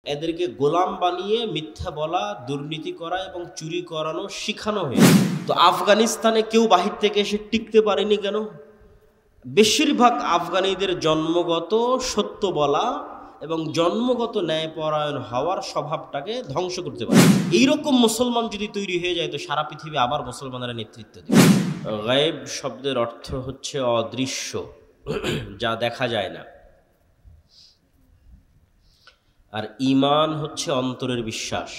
এদেরকে গোলাম বানিয়ে মিথ্যা বলা, দুর্নীতি করা এবং চুরি করানো শিখানো হয়েছে। তো আফগানিস্তানে কেউ বাহির থেকে এসে টিকতে পারেনি কেন? বেশিরভাগ আফগানিদের জন্মগত সত্য বলা এবং জন্মগত ন্যায়পরায়ণ হওয়ার স্বভাবটাকে ধ্বংস করতে পারে। এইরকম মুসলমান যদি তৈরি হয়ে যায় তো সারা পৃথিবী আবার মুসলমানেরা নেতৃত্ব দেবে। গায়েব শব্দের অর্থ হচ্ছে অদৃশ্য, যা দেখা যায় না। আর ঈমান হচ্ছে অন্তরের বিশ্বাস।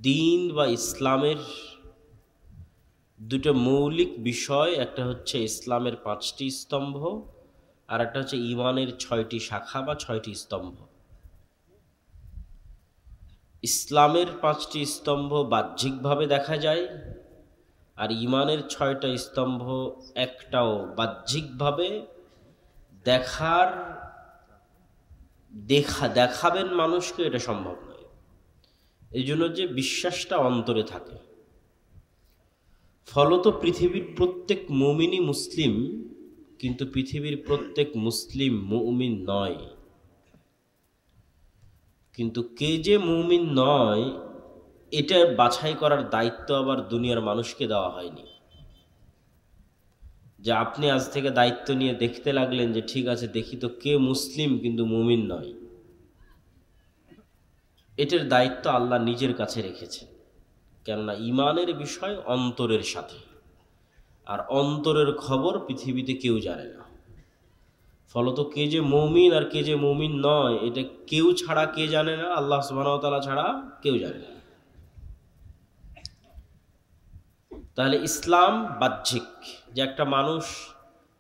দ্বীন বা ইসলামের দুটো মৌলিক বিষয়, একটা হচ্ছে ইসলামের 5টি স্তম্ভ, আর একটা হচ্ছে ঈমানের 6টি শাখা বা 6টি স্তম্ভ। ইসলামের 5টি স্তম্ভ বাহ্যিকভাবে দেখা যায়, আর ঈমানের 6টা স্তম্ভ একটাও বাহ্যিকভাবে দেখাবেন মানুষকে, এটা সম্ভব নয়। এই জন্য যে বিশ্বাসটা অন্তরে থাকে। ফলত পৃথিবীর প্রত্যেক মুমিনই মুসলিম, কিন্তু পৃথিবীর প্রত্যেক মুসলিম মুমিন নয়। কিন্তু কে যে মুমিন নয় এটা বাছাই করার দায়িত্ব আবার দুনিয়ার মানুষকে দেওয়া হয়নি। যে আপনি আজ থেকে দায়িত্ব নিয়ে দেখতে লাগলেন যে ঠিক আছে দেখি তো কে মুসলিম কিন্তু মুমিন নয়, এটার দায়িত্ব আল্লাহ নিজের কাছে রেখেছেন। কেননা ঈমানের বিষয় অন্তরের সাথে, আর অন্তরের খবর পৃথিবীতে কেউ জানে না। ফলত কে যে মুমিন আর কে যে মুমিন নয় এটা কেউ ছাড়া কে জানে না, আল্লাহ সুবহানাহু ওয়া তাআলা ছাড়া কেউ জানে না। তাহলে ইসলাম বাহ্যিক, যে একটা মানুষ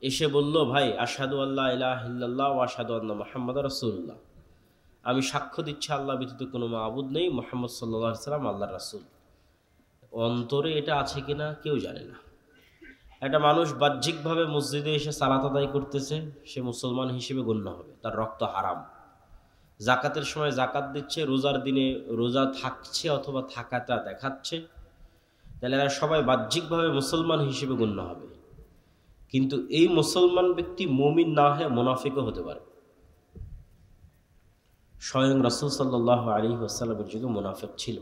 এসে বলল ভাই আশহাদু আল্লা ইলাহা ইল্লাল্লাহ ওয়া আশহাদু আন্না মুহাম্মাদার রাসূলুল্লাহ, আমি সাক্ষ্য দিচ্ছি আল্লাহ ব্যতীত কোনো মাবুদ নেই, মুহাম্মদ সাল্লাল্লাহু আলাইহি সাল্লাম আল্লাহর রাসূল। অন্তরে এটা আছে কিনা কেউ জানে না। একটা মানুষ বাহ্যিকভাবে মসজিদে এসে সালাত আদায় করতেছে, সে মুসলমান হিসেবে গণ্য হবে, তার রক্ত হারাম। জাকাতের সময় জাকাত দিচ্ছে, রোজার দিনে রোজা থাকছে অথবা থাকাটা দেখাচ্ছে, তাহলে এরা সবাই বাহ্যিকভাবে মুসলমান হিসেবে গণ্য হবে। কিন্তু এই মুসলমান ব্যক্তি মুমিন না হয়ে মুনাফিকও হতে পারে। স্বয়ং রাসূল সাল্লাল্লাহু আলাইহি ওয়াসাল্লামের যুগে মুনাফিক ছিল,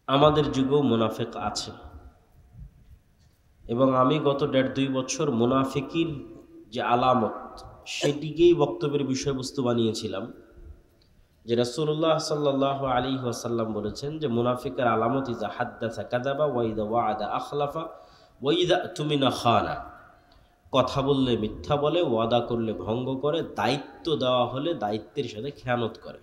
আমাদের যুগেও মুনাফিক আছে। এবং আমি গত 1.5-2 বছর মুনাফিকির যে আলামত সেটিকেই বক্তব্যের বিষয়বস্তু বানিয়েছিলাম। যে রাসূলুল্লাহ সাল্লাল্লাহু আলাইহি ওয়াসাল্লাম বলেছেন যে মুনাফিকের আলামত ইযা হাদ্দাসা কাযাবা ওয়া ইযা ওয়া'আদা আখলাফা ওয়া ইযা তুমিনা খানা, কথা বললে মিথ্যা বলে, ওয়াদা করলে ভঙ্গ করে, দায়িত্ব দেওয়া হলে দায়িত্বের সাথে খেয়ানত করে।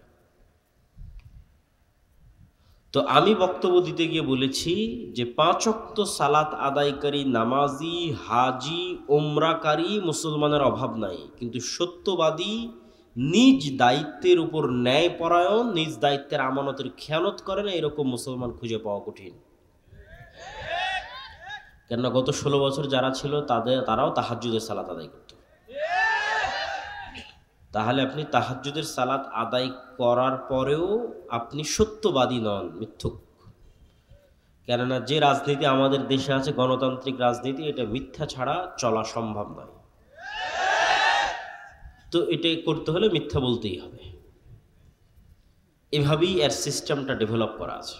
তো আমি বক্তব্য দিতে গিয়ে বলেছি যে 5 ওয়াক্ত সালাত আদায়কারী, নামাজি, হাজি, উমরাকারী মুসলমানের অভাব নাই, কিন্তু সত্যবাদী, নিজ দায়িত্বের উপর ন্যায়পরায়ণ, নিজ দায়িত্বের আমানতের খেয়ানত করে না, এরকম মুসলমান খুঁজে পাওয়া কঠিন। কেননা গত 16 বছর যারা ছিল তারাও তাহাজ্জুদের সালাত আদায় করত। তাহলে আপনি তাহাজ্জুদের সালাত আদায় করার পরেও আপনি সত্যবাদী নন, মিথ্যুক। কেননা যে রাজনীতি আমাদের দেশে আছে, গণতান্ত্রিক রাজনীতি, এটা মিথ্যা ছাড়া চলা সম্ভব নয়। তো এটা করতে হলে মিথ্যা বলতেই হবে। এভাবেই এর সিস্টেমটা ডেভেলপ করা আছে।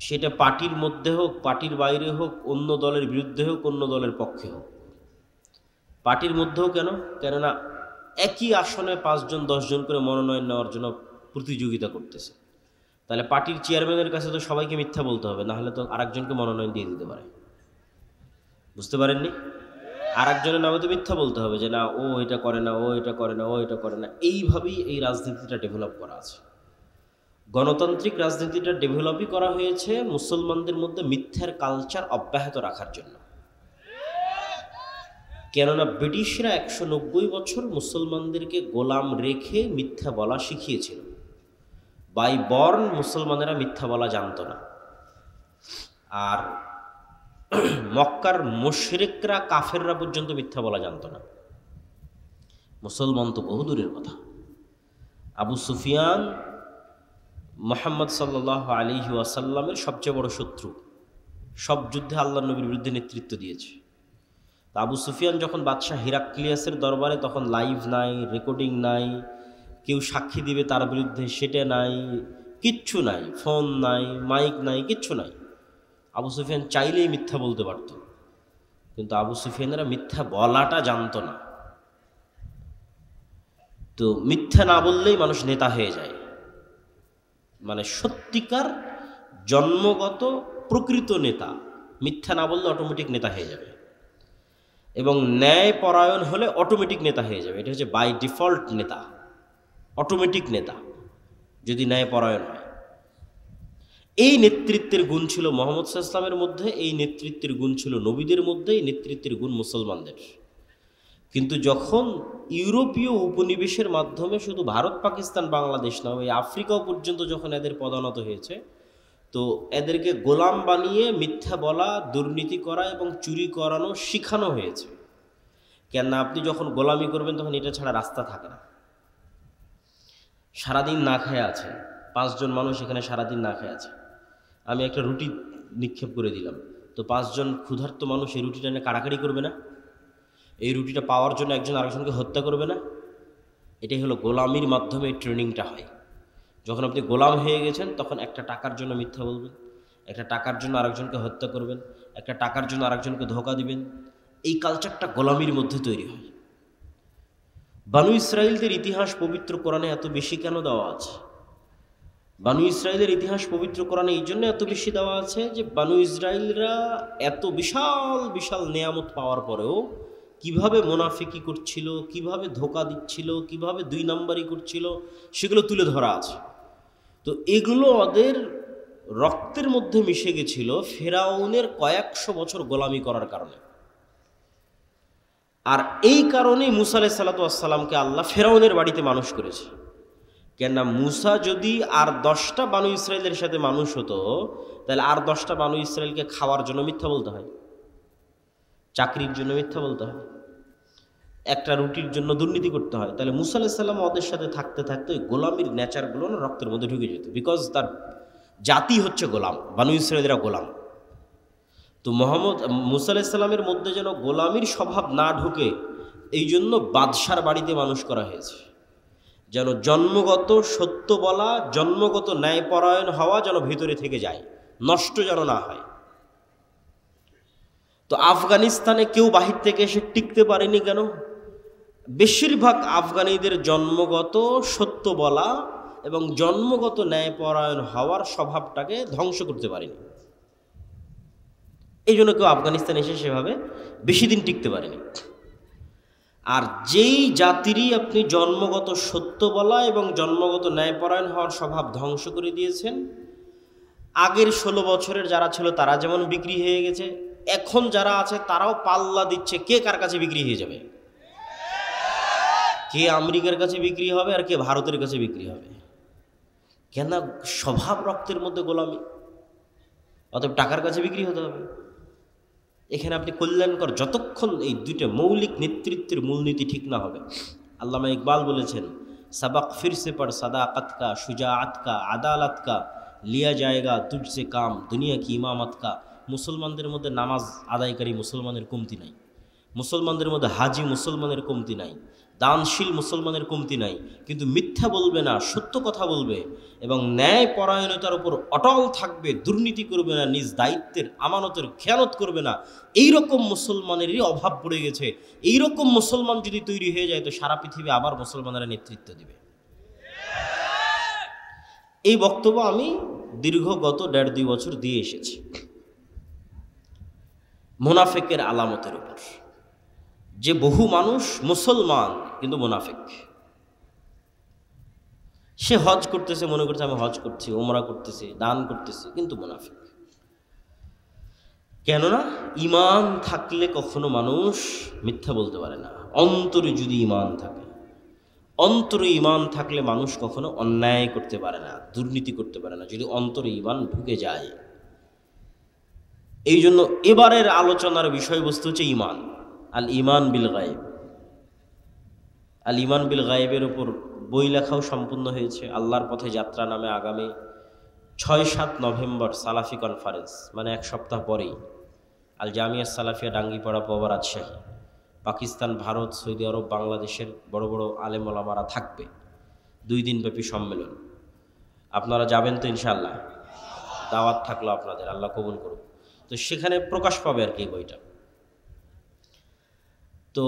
সেটা পার্টির মধ্যে হোক, পার্টির বাইরে হোক, অন্য দলের বিরুদ্ধে হোক, অন্য দলের পক্ষে হোক। পার্টির মধ্যেও কেন? কেননা একই আসনে 5 জন 10 জন করে মনোনয়ন নেওয়ার জন্য প্রতিযোগিতা করতেছে। তাহলে পার্টির চেয়ারম্যানের কাছে তো সবাইকে মিথ্যা বলতে হবে, না হলে তো আরেকজনকে মনোনয়ন দিয়ে দিতে পারে। বুঝতে পারেননি? আরেকজনের নামে তো মিথ্যা বলতে হবে যে না ও এটা করে না, ও এটা করে না, ও এটা করে না। এইভাবেই এই রাজনীতিটা ডেভেলপ করা আছে। গণতান্ত্রিক রাজনীতিটা ডেভেলপই করা হয়েছে মুসলমানদের মধ্যে মিথ্যার কালচার অব্যাহত রাখার জন্য। কেননা ব্রিটিশরা 190 বছর মুসলমানদেরকে গোলাম রেখে মিথ্যা বলা শিখিয়েছিল। বাই বর্ন মুসলমানেরা মিথ্যা বলা জানত না। আর মক্কার মুশরিকরা, কাফেররা পর্যন্ত মিথ্যা বলা জানত না। মুসলমান তো বহুদূরের কথা। আবু সুফিয়ান মুহাম্মদ সাল্লাল্লাহু আলাইহি ওয়াসাল্লামের সবচেয়ে বড় শত্রু, সব যুদ্ধে আল্লাহর নবীর বিরুদ্ধে নেতৃত্ব দিয়েছে। তা আবু সুফিয়ান যখন বাদশাহ হিরাক্লিয়াসের দরবারে, তখন লাইভ নাই, রেকর্ডিং নাই, কেউ সাক্ষী দিবে তার বিরুদ্ধে সেটা নাই, কিচ্ছু নাই, ফোন নাই, মাইক নাই, কিচ্ছু নাই। আবু সুফিয়ান চাইলেই মিথ্যা বলতে পারত, কিন্তু আবু সুফিয়ানেরা মিথ্যা বলাটা জানতো না। তো মিথ্যা না বললেই মানুষ নেতা হয়ে যায়, মানে সত্যিকার জন্মগত প্রকৃত নেতা মিথ্যা না বললে অটোমেটিক নেতা হয়ে যাবে, এবং ন্যায় পরায়ণ হলে অটোমেটিক নেতা হয়ে যাবে। এটা হচ্ছে বাই ডিফল্ট নেতা, অটোমেটিক নেতা যদি ন্যায় পরায়ণ হয়। এই নেতৃত্বের গুণ ছিল মুহাম্মদ সাল্লাল্লাহু আলাইহি ওয়াসাল্লামের মধ্যে, এই নেতৃত্বের গুণ ছিল নবীদের মধ্যে, এই নেতৃত্বের গুণ মুসলমানদের। কিন্তু যখন ইউরোপীয় উপনিবেশের মাধ্যমে শুধু ভারত, পাকিস্তান, বাংলাদেশ না, ওই আফ্রিকাও পর্যন্ত যখন এদের পদানত হয়েছে, তো এদেরকে গোলাম বানিয়ে মিথ্যা বলা, দুর্নীতি করা এবং চুরি করানো শিখানো হয়েছে। কেননা আপনি যখন গোলামি করবেন তখন এটা ছাড়া রাস্তা থাকে না। সারাদিন না খেয়ে আছে 5 জন মানুষ, এখানে সারাদিন না খেয়ে আছে। আমি একটা রুটি নিক্ষেপ করে দিলাম, তো 5 জন ক্ষুধার্ত মানুষ এই রুটিটা নিয়ে কাড়াকাড়ি করবে না? এই রুটিটা পাওয়ার জন্য একজন আরেকজনকে হত্যা করবে না? এটাই হলো গোলামির মাধ্যমে ট্রেনিংটা হয়। যখন আপনি গোলাম হয়ে গেছেন, তখন একটা টাকার জন্য মিথ্যা বলবেন, একটা টাকার জন্য আরেকজনকে হত্যা করবেন, একটা টাকার জন্য আরেকজনকে ধোঁকা দিবেন। এই কালচারটা গোলামির মধ্যে তৈরি হয়। বানু ইসরাইলদের ইতিহাস পবিত্র কোরআনে এত বেশি কেন দেওয়া আছে? বানু ইসরাইলের ইতিহাস পবিত্র কোরআনে এই জন্য এত বেশি দেওয়া আছে যে বানু ইসরাইলরা এত বিশাল বিশাল নেয়ামত পাওয়ার পরেও কিভাবে মুনাফিকি করছিল, কিভাবে ধোঁকা দিচ্ছিল, কিভাবে 2 নাম্বারি করছিল, সেগুলো তুলে ধরা আছে। তো এগুলো ওদের রক্তের মধ্যে মিশে গেছিল ফেরাউনের কয়েকশো বছর গোলামি করার কারণে। আর এই কারণেই মুসা আলাইহিস সালাতু ওয়াস সালামকে আল্লাহ ফেরাউনের বাড়িতে মানুষ করেছে। কেননা মুসা যদি আর 10টা বানু ইসরায়েলের সাথে মানুষ হতো, তাহলে আর 10টা বানু ইসরায়েলকে খাওয়ার জন্য মিথ্যা বলতে হয়, চাকরির জন্য মিথ্যা বলতে হয়, একটা রুটির জন্য দুর্নীতি করতে হয়। তাহলে মুসা আলাইহিস সালাম ওদের সাথে থাকতে থাকতে ওই গোলামির নেচারগুলো না রক্তের মধ্যে ঢুকে যেত, বিকজ তার জাতি হচ্ছে গোলাম, বানু ইসরায়েলরা গোলাম। তো মুসা আলাইহিস সালামের মধ্যে যেন গোলামির স্বভাব না ঢুকে, এই জন্য বাদশার বাড়িতে মানুষ করা হয়েছে, যেন জন্মগত সত্য বলা, জন্মগত ন্যায়পরায়ণ হওয়া যেন ভিতরে থেকে যায়, নষ্ট যেন না হয়। তো আফগানিস্তানে কেউ বাহির থেকে এসে টিকতে পারেনি কেন? বেশিরভাগ আফগানিদের জন্মগত সত্য বলা এবং জন্মগত ন্যায়পরায়ণ হওয়ার স্বভাবটাকে ধ্বংস করতে পারেনি। এই জন্য কেউ আফগানিস্তানে এসে সেভাবে বেশি দিন টিকতে পারেনি। আর যেই জাতিরই আপনি জন্মগত সত্য বলা এবং জন্মগত ন্যায়পরায়ণ হওয়ার স্বভাব ধ্বংস করে দিয়েছেন, আগের 16 বছরের যারা ছিল তারা যেমন বিক্রি হয়ে গেছে, এখন যারা আছে তারাও পাল্লা দিচ্ছে কে কার কাছে বিক্রি হয়ে যাবে, কে আমেরিকার কাছে বিক্রি হবে আর কে ভারতের কাছে বিক্রি হবে। কেন? স্বভাব রক্তের মধ্যে গোলামি, অতএব টাকার কাছে বিক্রি হতে হবে। এখানে আপনি কল্যাণকর যতক্ষণ এই 2টা মৌলিক নেতৃত্বের মূলনীতি ঠিক না হবে। আল্লামা ইকবাল বলেছেন, সাবাক ফিরসে পর সাদাকাত কা, শুজাআত কা, আদালত কা, লিয়া জায়গা তুঝসে কাম, দুনিয়া কি ইমামত কা। মুসলমানদের মধ্যে নামাজ আদায়কারী মুসলমানের কমতি নাই, মুসলমানদের মধ্যে হাজি মুসলমানের কমতি নাই, দানশীল মুসলমানের কমতি নাই, কিন্তু মিথ্যা বলবে না, সত্য কথা বলবে এবং ন্যায় পরায়ণতার উপর অটল থাকবে, দুর্নীতি করবে না, নিজ দায়িত্বের আমানতের খেয়ানত করবে না। এইরকম মুসলমানেরই অভাব পড়ে গেছে। এইরকম মুসলমান যদি তৈরি হয়ে যায় তো সারা পৃথিবী আবার মুসলমানেরা নেতৃত্ব দিবে। এই বক্তব্য আমি দীর্ঘ গত 1.5-2 বছর দিয়ে এসেছি মুনাফিকের আলামতের উপর, যে বহু মানুষ মুসলমান কিন্তু মুনাফিক। সে হজ করতেছে, মনে করছে আমি হজ করছি, ওমরা করতেছি, দান করতেছি, কিন্তু মুনাফিক। কেননা ঈমান থাকলে কখনো মানুষ মিথ্যা বলতে পারে না। অন্তরে যদি ঈমান থাকে, অন্তরে ঈমান থাকলে মানুষ কখনো অন্যায় করতে পারে না, দুর্নীতি করতে পারে না, যদি অন্তরে ঈমান ঢুকে যায়। এই জন্য এবারের আলোচনার বিষয়বস্তু হচ্ছে ঈমান, আল ঈমান বিল গায়েব। আল ঈমান বিল গায়েবের উপর বই লেখাও সম্পূর্ণ হয়েছে। আল্লাহর পথে যাত্রা নামে আগামী 6-7 নভেম্বর সালাফি কনফারেন্স, মানে 1 সপ্তাহ পরেই আল জামিয়া সালাফিয়া ডাঙ্গিপাড়া পবা রাজশাহী, পাকিস্তান, ভারত, সৌদি আরব, বাংলাদেশের বড় বড় আলেম ওলামারা থাকবে। 2 দিনব্যাপী সম্মেলন। আপনারা যাবেন তো ইনশাআল্লাহ? দাওয়াত থাকলো আপনাদের, আল্লাহ কবুল করুন। তো সেখানে প্রকাশ পাবে আর কি বইটা। তো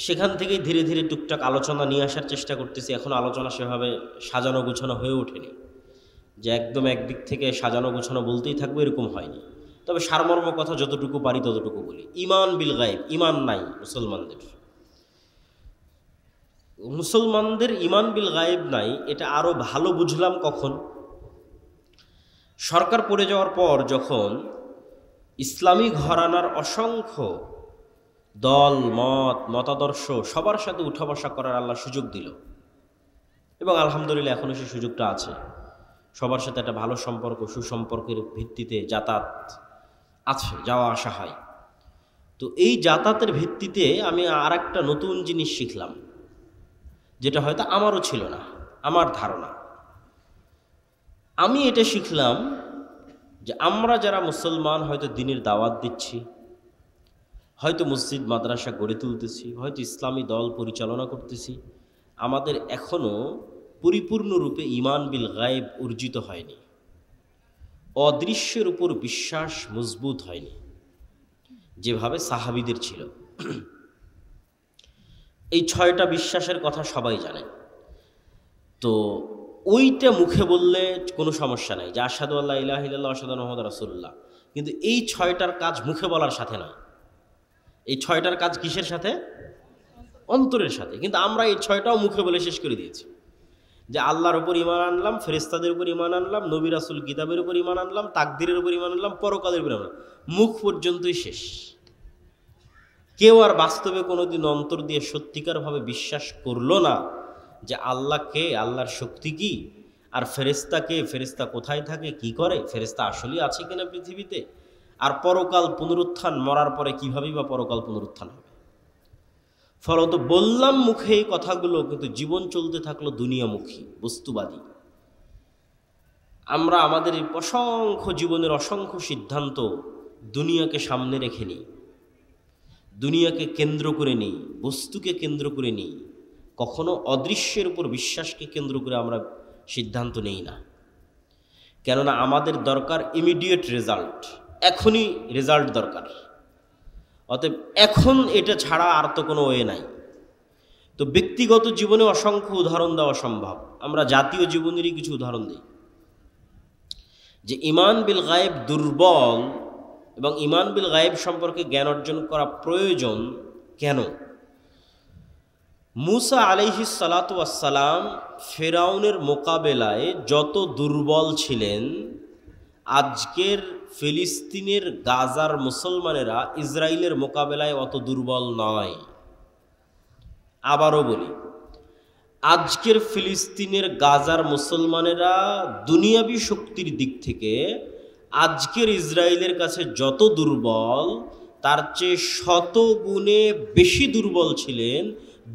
সেখান থেকেই ধীরে ধীরে টুকটাক আলোচনা নিয়ে আসার চেষ্টা করতেছি। এখন আলোচনা সেভাবে সাজানো গুছানো হয়ে ওঠেনি, যে একদম একদিক থেকে সাজানো গোছানো বলতেই থাকবে এরকম হয়নি। তবে সারমর্ম কথা যতটুকু পারি ততটুকু বলি। ইমান বিল গায়েব, ইমান নাই মুসলমানদের ইমান বিল গায়েব নাই। এটা আরো ভালো বুঝলাম কখন? সরকার পড়ে যাওয়ার পর যখন ইসলামী ঘরানার অসংখ্য দল মত মতাদর্শ সবার সাথে উঠা বসা করার আল্লাহ সুযোগ দিল, এবং আলহামদুলিল্লাহ এখনও সেই সুযোগটা আছে। সবার সাথে একটা ভালো সম্পর্ক, সুসম্পর্কের ভিত্তিতে যাতায়াত আছে, যাওয়া আসা হয়। তো এই যাতায়াতের ভিত্তিতে আমি আর একটা নতুন জিনিস শিখলাম, যেটা হয়তো আমারও ছিল না, আমার ধারণা। আমি এটা শিখলাম যে আমরা যারা মুসলমান হয়তো দ্বীনের দাওয়াত দিচ্ছি, হয়তো মসজিদ মাদ্রাসা গড়ে তুলতেছি, হয়তো ইসলামী দল পরিচালনা করতেছি, আমাদের এখনও পরিপূর্ণরূপে ইমান বিল গায়েব অর্জিত হয়নি। অদৃশ্যের উপর বিশ্বাস মজবুত হয়নি যেভাবে সাহাবীদের ছিল। এই 6টা বিশ্বাসের কথা সবাই জানে। তো ওইটা মুখে বললে কোনো সমস্যা নাই, যে আশহাদু আল্লা ইলাহা ইল্লাল্লাহ আশহাদু আন্না মুহাম্মাদার রাসূলুল্লাহ। কিন্তু এই 6টার কাজ মুখে বলার সাথে নয়। এই 6টার কাজ কিসের সাথে? অন্তরের সাথে। কিন্তু আমরা এই 6টাও মুখে বলে শেষ করে দিয়েছি, যে আল্লাহর উপর ঈমান আনলাম, ফেরেশতাদের উপর ঈমান আনলাম, নবী রাসূল কিতাবের উপর ঈমান আনলাম, তাকদীরের উপর ঈমান আনলাম, পরকালের উপর ঈমান আনলাম। মুখ পর্যন্তই শেষ। কেউ আর বাস্তবে কোনোদিন অন্তর দিয়ে সত্যিকারভাবে বিশ্বাস করলো না যে আল্লাহ কে, আল্লাহর শক্তি কি, আর ফেরেশতা কে, ফেরেশতা কোথায় থাকে, কি করে, ফেরেশতা আসলেই আছে কিনা পৃথিবীতে, আর পরকাল পুনরুত্থান, মরার পরে কীভাবেই বা পরকাল পুনরুত্থান হবে। ফলত বললাম মুখে এই কথাগুলো, কিন্তু জীবন চলতে থাকলো দুনিয়ামুখী, বস্তুবাদী। আমরা আমাদের অসংখ্য জীবনের অসংখ্য সিদ্ধান্ত দুনিয়াকে সামনে রেখে নিই, দুনিয়াকে কেন্দ্র করে নিই, বস্তুকে কেন্দ্র করে নিই। কখনো অদৃশ্যের উপর বিশ্বাসকে কেন্দ্র করে আমরা সিদ্ধান্ত নেই না। কেননা আমাদের দরকার ইমিডিয়েট রেজাল্ট, এখনই রেজাল্ট দরকার। অতএব এখন এটা ছাড়া আর তো কোনো ওয়ে নাই। তো ব্যক্তিগত জীবনে অসংখ্য উদাহরণ দেওয়া সম্ভব। আমরা জাতীয় জীবনেরই কিছু উদাহরণ দিই, যে ইমান বিল গায়েব দুর্বল এবং ইমান বিল গায়েব সম্পর্কে জ্ঞান অর্জন করা প্রয়োজন কেন। মুসা আলাইহিস সালাতু ওয়াস সালাম ফিরআউনের মোকাবেলায় যত দুর্বল ছিলেন, আজকের ফিলিস্তিনের গাজার মুসলমানেরা ইসরায়েলের মোকাবেলায় অত দুর্বল নয়। আবারও বলি, আজকের ফিলিস্তিনের গাজার মুসলমানেরা দুনিয়াবী শক্তির দিক থেকে আজকের ইসরায়েলের কাছে যত দুর্বল, তার চেয়ে 100 গুণে বেশি দুর্বল ছিলেন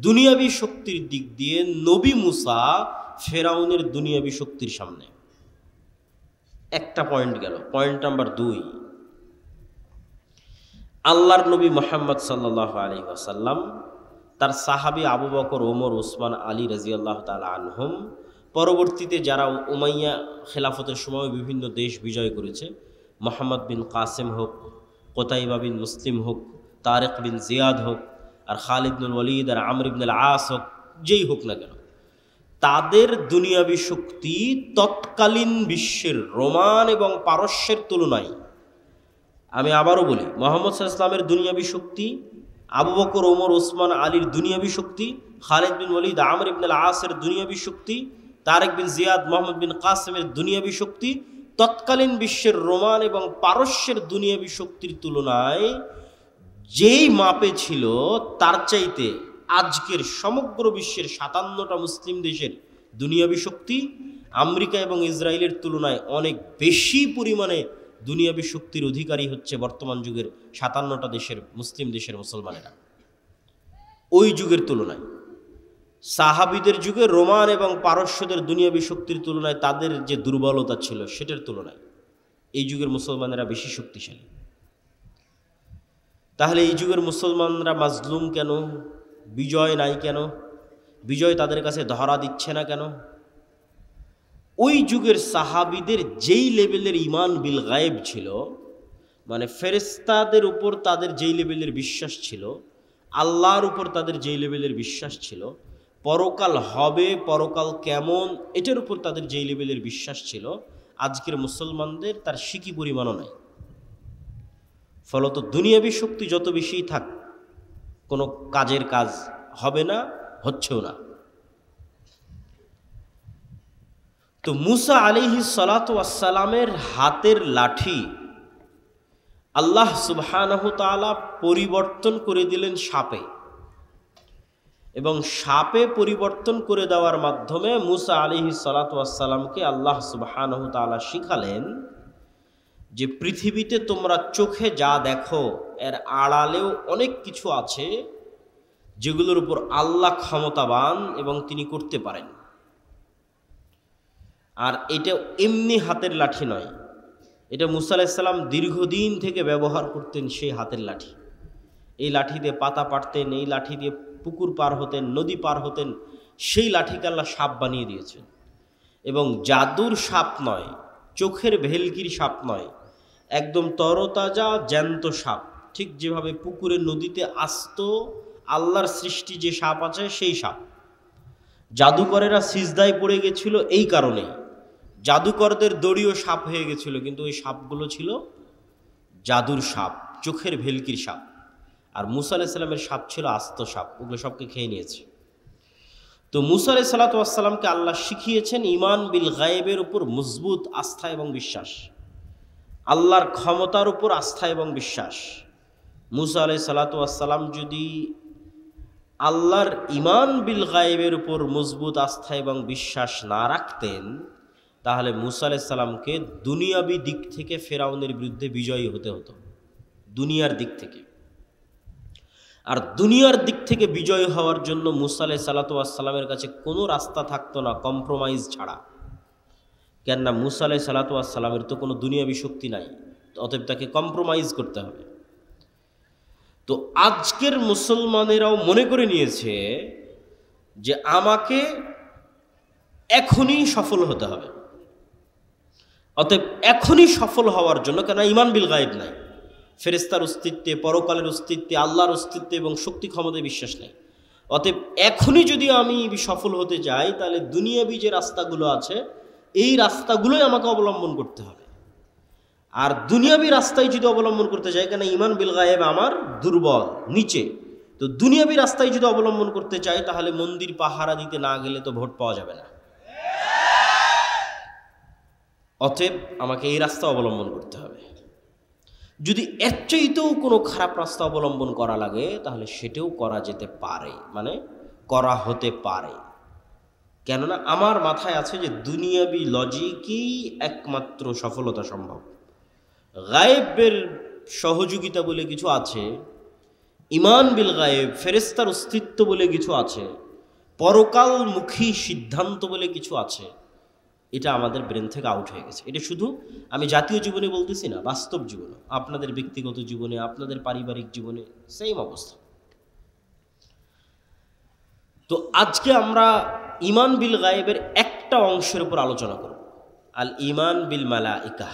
দুনিয়াবী শক্তির দিক দিয়ে নবী মুসা ফেরাউনের দুনিয়াবী শক্তির সামনে। একটা পয়েন্ট গেল। পয়েন্ট নাম্বার 2, আল্লাহর নবী মুহাম্মদ সাল্লাল্লাহু আলাইহি ওয়াসাল্লাম তার সাহাবী আবু বকর, ওমর, উসমান, আলী রাদিয়াল্লাহু তাআলা আনহুম, পরবর্তীতে যারা উমাইয়া খেলাফতের সময় বিভিন্ন দেশ বিজয় করেছে, মোহাম্মদ বিন কাসেম হোক, কোতাইবা বিন মুসলিম হোক, তারেক বিন জিয়াদ হোক, আর খালিদ বিন ওয়ালিদ, আর আমর ইবনুল আস হোক, যেই হোক না কেন, তাদের দুনিয়াবী শক্তি তৎকালীন বিশ্বের রোমান এবং পারস্যের তুলনায়, আমি আবারও বলি, মুহাম্মদ সাল্লাল্লাহু আলাইহি ওয়াসাল্লামের দুনিয়াবী শক্তি, আবু বকর, ওমর, ওসমান, আলীর দুনিয়াবী শক্তি, খালিদ বিন ওয়ালিদ, আমর ইবনুল আসের দুনিয়াবী শক্তি, তারেক বিন জিয়াদ, মোহাম্মদ বিন কাসেমের দুনিয়াবী শক্তি তৎকালীন বিশ্বের রোমান এবং পারস্যের দুনিয়াবী শক্তির তুলনায় যেই মাপে ছিল, তার চাইতে আজকের সমগ্র বিশ্বের 57টা মুসলিম দেশের দুনিয়াবী শক্তি আমেরিকা এবং ইসরায়েলের তুলনায় অনেক বেশি পরিমাণে দুনিয়াবী শক্তির অধিকারী হচ্ছে বর্তমান যুগের 57টা দেশের মুসলিম দেশের মুসলমানেরা। ওই যুগের তুলনায়, সাহাবীদের যুগে রোমান এবং পারস্যদের দুনিয়াবী শক্তির তুলনায় তাদের যে দুর্বলতা ছিল, সেটার তুলনায় এই যুগের মুসলমানেরা বেশি শক্তিশালী। তাহলে এই যুগের মুসলমানরা মাজলুম কেন? বিজয় নাই কেন? বিজয় তাদের কাছে ধরা দিচ্ছে না কেন? ওই যুগের সাহাবীদের যেই লেভেলের ঈমান বিল গায়েব ছিল, মানে ফেরেশতাদের উপর তাদের যেই লেভেলের বিশ্বাস ছিল, আল্লাহর উপর তাদের যেই লেভেলের বিশ্বাস ছিল, পরকাল হবে, পরকাল কেমন, এটার উপর তাদের যেই লেভেলের বিশ্বাস ছিল, আজকের মুসলমানদের তার সিকি পরিমাণও নাই। ফলত দুনিয়াবী শক্তি যত বেশিই থাক, কোনো কাজের কাজ হবে না, হচ্ছেও না। তো মুসা আলাইহিস সালাতু ওয়াস সালামের হাতের লাঠি আল্লাহ সুবহানাহু তাআলা পরিবর্তন করে দিলেন সাপে, এবং সাপে পরিবর্তন করে দেওয়ার মাধ্যমে মুসা আলাইহিস সালাতু ওয়াস সালামকে আল্লাহ সুবহানাহু তাআলা শিখালেন যে পৃথিবীতে তোমরা চোখে যা দেখো এর আড়ালেও অনেক কিছু আছে যেগুলোর উপর আল্লাহ ক্ষমতাবান এবং তিনি করতে পারেন। আর এটা এমনি হাতের লাঠি নয়, এটা মুসা আলাইহিস সালাম দীর্ঘদিন থেকে ব্যবহার করতেন সেই হাতের লাঠি। এই লাঠি দিয়ে পাতা পাড়তেন, এই লাঠি দিয়ে পুকুর পার হতেন, নদী পার হতেন। সেই লাঠিকে আল্লাহ সাপ বানিয়ে দিয়েছেন, এবং জাদুর সাপ নয়, চোখের ভেলকির সাপ নয়, একদম তরতাজা জ্যান্ত সাপ। ঠিক যেভাবে পুকুরে নদীতে আস্ত আল্লাহর সৃষ্টি যে সাপ আছে সেই সাপ। জাদুকরেরা সিজদায় পড়ে গেছিল এই কারণেই, জাদুকরদের দড়িও সাপ হয়ে গেছিল, কিন্তু ওই সাপগুলো ছিল জাদুর সাপ, চোখের ভেলকির সাপ। আর মুসা আলাইহিস সালামের সাপ ছিল আস্ত সাপ, ওগুলো সবকে খেয়ে নিয়েছে। তো মুসা আলাইহিস সালাতু ওয়াস সালামকে আল্লাহ শিখিয়েছেন ঈমান বিল গায়েবের উপর মজবুত আস্থা এবং বিশ্বাস, আল্লাহর ক্ষমতার উপর আস্থা এবং বিশ্বাস। মুসা আলাইহিস সালাতু ওয়াস সালাম যদি আল্লাহর ঈমান বিল গায়েবের উপর মজবুত আস্থা এবং বিশ্বাস না রাখতেন, তাহলে মুসা আলাইহিস সালামকে দুনিয়াবি দিক থেকে ফেরাউনের বিরুদ্ধে বিজয়ী হতে হতো, দুনিয়ার দিক থেকে। আর দুনিয়ার দিক থেকে বিজয় হওয়ার জন্য মুসা আলাইহিস সালাতু ওয়াস সালামের কাছে কোনো রাস্তা থাকতো না কম্প্রোমাইজ ছাড়া। কেননা মুসা আলাইহিস সালাতু ওয়াস সালামের তো কোনো দুনিয়াবি শক্তি নাই, অতএব তাকে কম্প্রোমাইজ করতে হবে। তো আজকের মুসলমানেরাও মনে করে নিয়েছে যে আমাকে এখনই সফল হতে হবে, অতএব এখনই সফল হওয়ার জন্য, কেন ঈমান বিল গায়েব নাই, ফেরেশতার অস্তিত্বে, পরকালের অস্তিত্বে, আল্লাহর অস্তিত্বে এবং শক্তি ক্ষমতায় বিশ্বাস নাই। অতএব এখনই যদি আমি সফল হতে যাই, তাহলে দুনিয়াবি যে রাস্তাগুলো আছে এই রাস্তাগুলোই আমাকে অবলম্বন করতে হবে। আর দুনিয়াবি রাস্তায় যদি অবলম্বন করতে চাই, কেন ঈমান বিল গায়েব আমার দুর্বল, নিচে, তো দুনিয়াবি রাস্তায় যদি অবলম্বন করতে চাই, তাহলে মন্দির পাহারা দিতে না গেলে তো ভোট পাওয়া যাবে না। অতএব আমাকে এই রাস্তা অবলম্বন করতে হবে। যদি এর চাইতেও কোনো খারাপ রাস্তা অবলম্বন করা লাগে, তাহলে সেটাও করা যেতে পারে, মানে করা হতে পারে। কেননা আমার মাথায় আছে যে দুনিয়াবি লজিকই একমাত্র সফলতা সম্ভব। গায়েবের সহযোগিতা বলে কিছু আছে, ঈমান বিল গায়েব, ফেরেশতার অস্তিত্ব বলে কিছু আছে, পরকালমুখী সিদ্ধান্ত বলে কিছু আছে, এটা আমাদের ব্রেন থেকে আউট হয়ে গেছে। এটা শুধু আমি জাতীয় জীবনে বলতেছি না, বাস্তব জীবনে, আপনাদের ব্যক্তিগত জীবনে, আপনাদের পারিবারিক জীবনে সেম অবস্থা। তো আজকে আমরা ঈমান বিল গায়েবের একটা অংশের উপর আলোচনা করব, আল ঈমান বিল মালাইকা,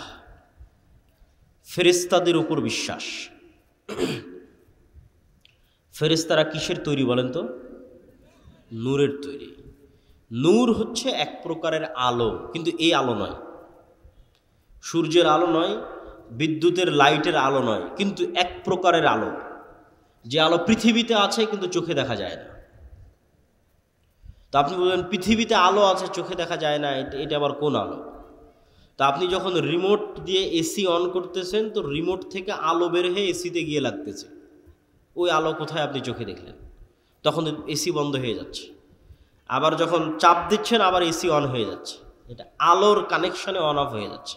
ফেরেশতাদের উপর বিশ্বাস। ফেরেশতারা কিসের তৈরি বলেন তো? নূরের তৈরি। নূর হচ্ছে এক প্রকারের আলো, কিন্তু এই আলো নয়, সূর্যের আলো নয়, বিদ্যুতের লাইটের আলো নয়, কিন্তু এক প্রকারের আলো, যে আলো পৃথিবীতে আছে কিন্তু চোখে দেখা যায় না। তো আপনি বলবেন পৃথিবীতে আলো আছে চোখে দেখা যায় না, এটা আবার কোন আলো? তা আপনি যখন রিমোট দিয়ে এসি অন করতেছেন, তো রিমোট থেকে আলো বের হয়ে এসিতে গিয়ে লাগতেছে, ওই আলো কোথায় আপনি চোখে দেখলেন? তখন এসি বন্ধ হয়ে যাচ্ছে, আবার যখন চাপ দিচ্ছেন আবার এসি অন হয়ে যাচ্ছে, এটা আলোর কানেকশনে অন অফ হয়ে যাচ্ছে।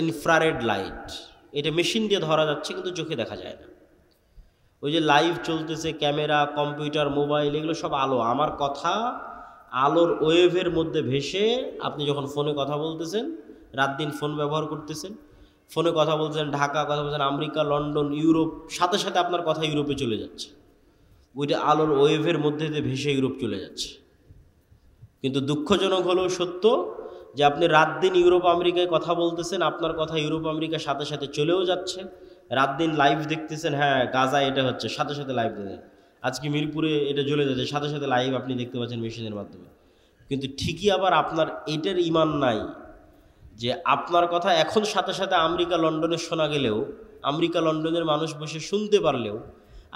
ইনফ্রারেড লাইট, এটা মেশিন দিয়ে ধরা যাচ্ছে কিন্তু চোখে দেখা যায় না। ওই যে লাইভ চলতেছে, ক্যামেরা, কম্পিউটার, মোবাইল, এগুলো সব আলো। আমার কথা আলোর ওয়েভের মধ্যে ভেসে, আপনি যখন ফোনে কথা বলতেছেন, রাত দিন ফোন ব্যবহার করতেছেন, ফোনে কথা বলছেন, ঢাকা কথা বলছেন, আমেরিকা, লন্ডন, ইউরোপ, সাথে সাথে আপনার কথা ইউরোপে চলে যাচ্ছে, ওইটা আলোর ওয়েভের মধ্যে দিয়ে ভেসে ইউরোপ চলে যাচ্ছে। কিন্তু দুঃখজনক হলেও সত্য যে আপনি রাত দিন ইউরোপ আমেরিকায় কথা বলতেছেন, আপনার কথা ইউরোপ আমেরিকার সাথে সাথে চলেও যাচ্ছে। রাত দিন লাইভ দেখতেছেন, হ্যাঁ গাজা এটা হচ্ছে, সাথে সাথে লাইভ দেখেন। আজকে মিরপুরে এটা চলে যাচ্ছে, সাথে সাথে লাইভ আপনি দেখতে পাচ্ছেন মেশিনের মাধ্যমে। কিন্তু ঠিকই আবার আপনার এটার ইমান নাই যে আপনার কথা এখন সাথে সাথে আমেরিকা লন্ডনে শোনা গেলেও, আমেরিকা লন্ডনের মানুষ বসে শুনতে পারলেও,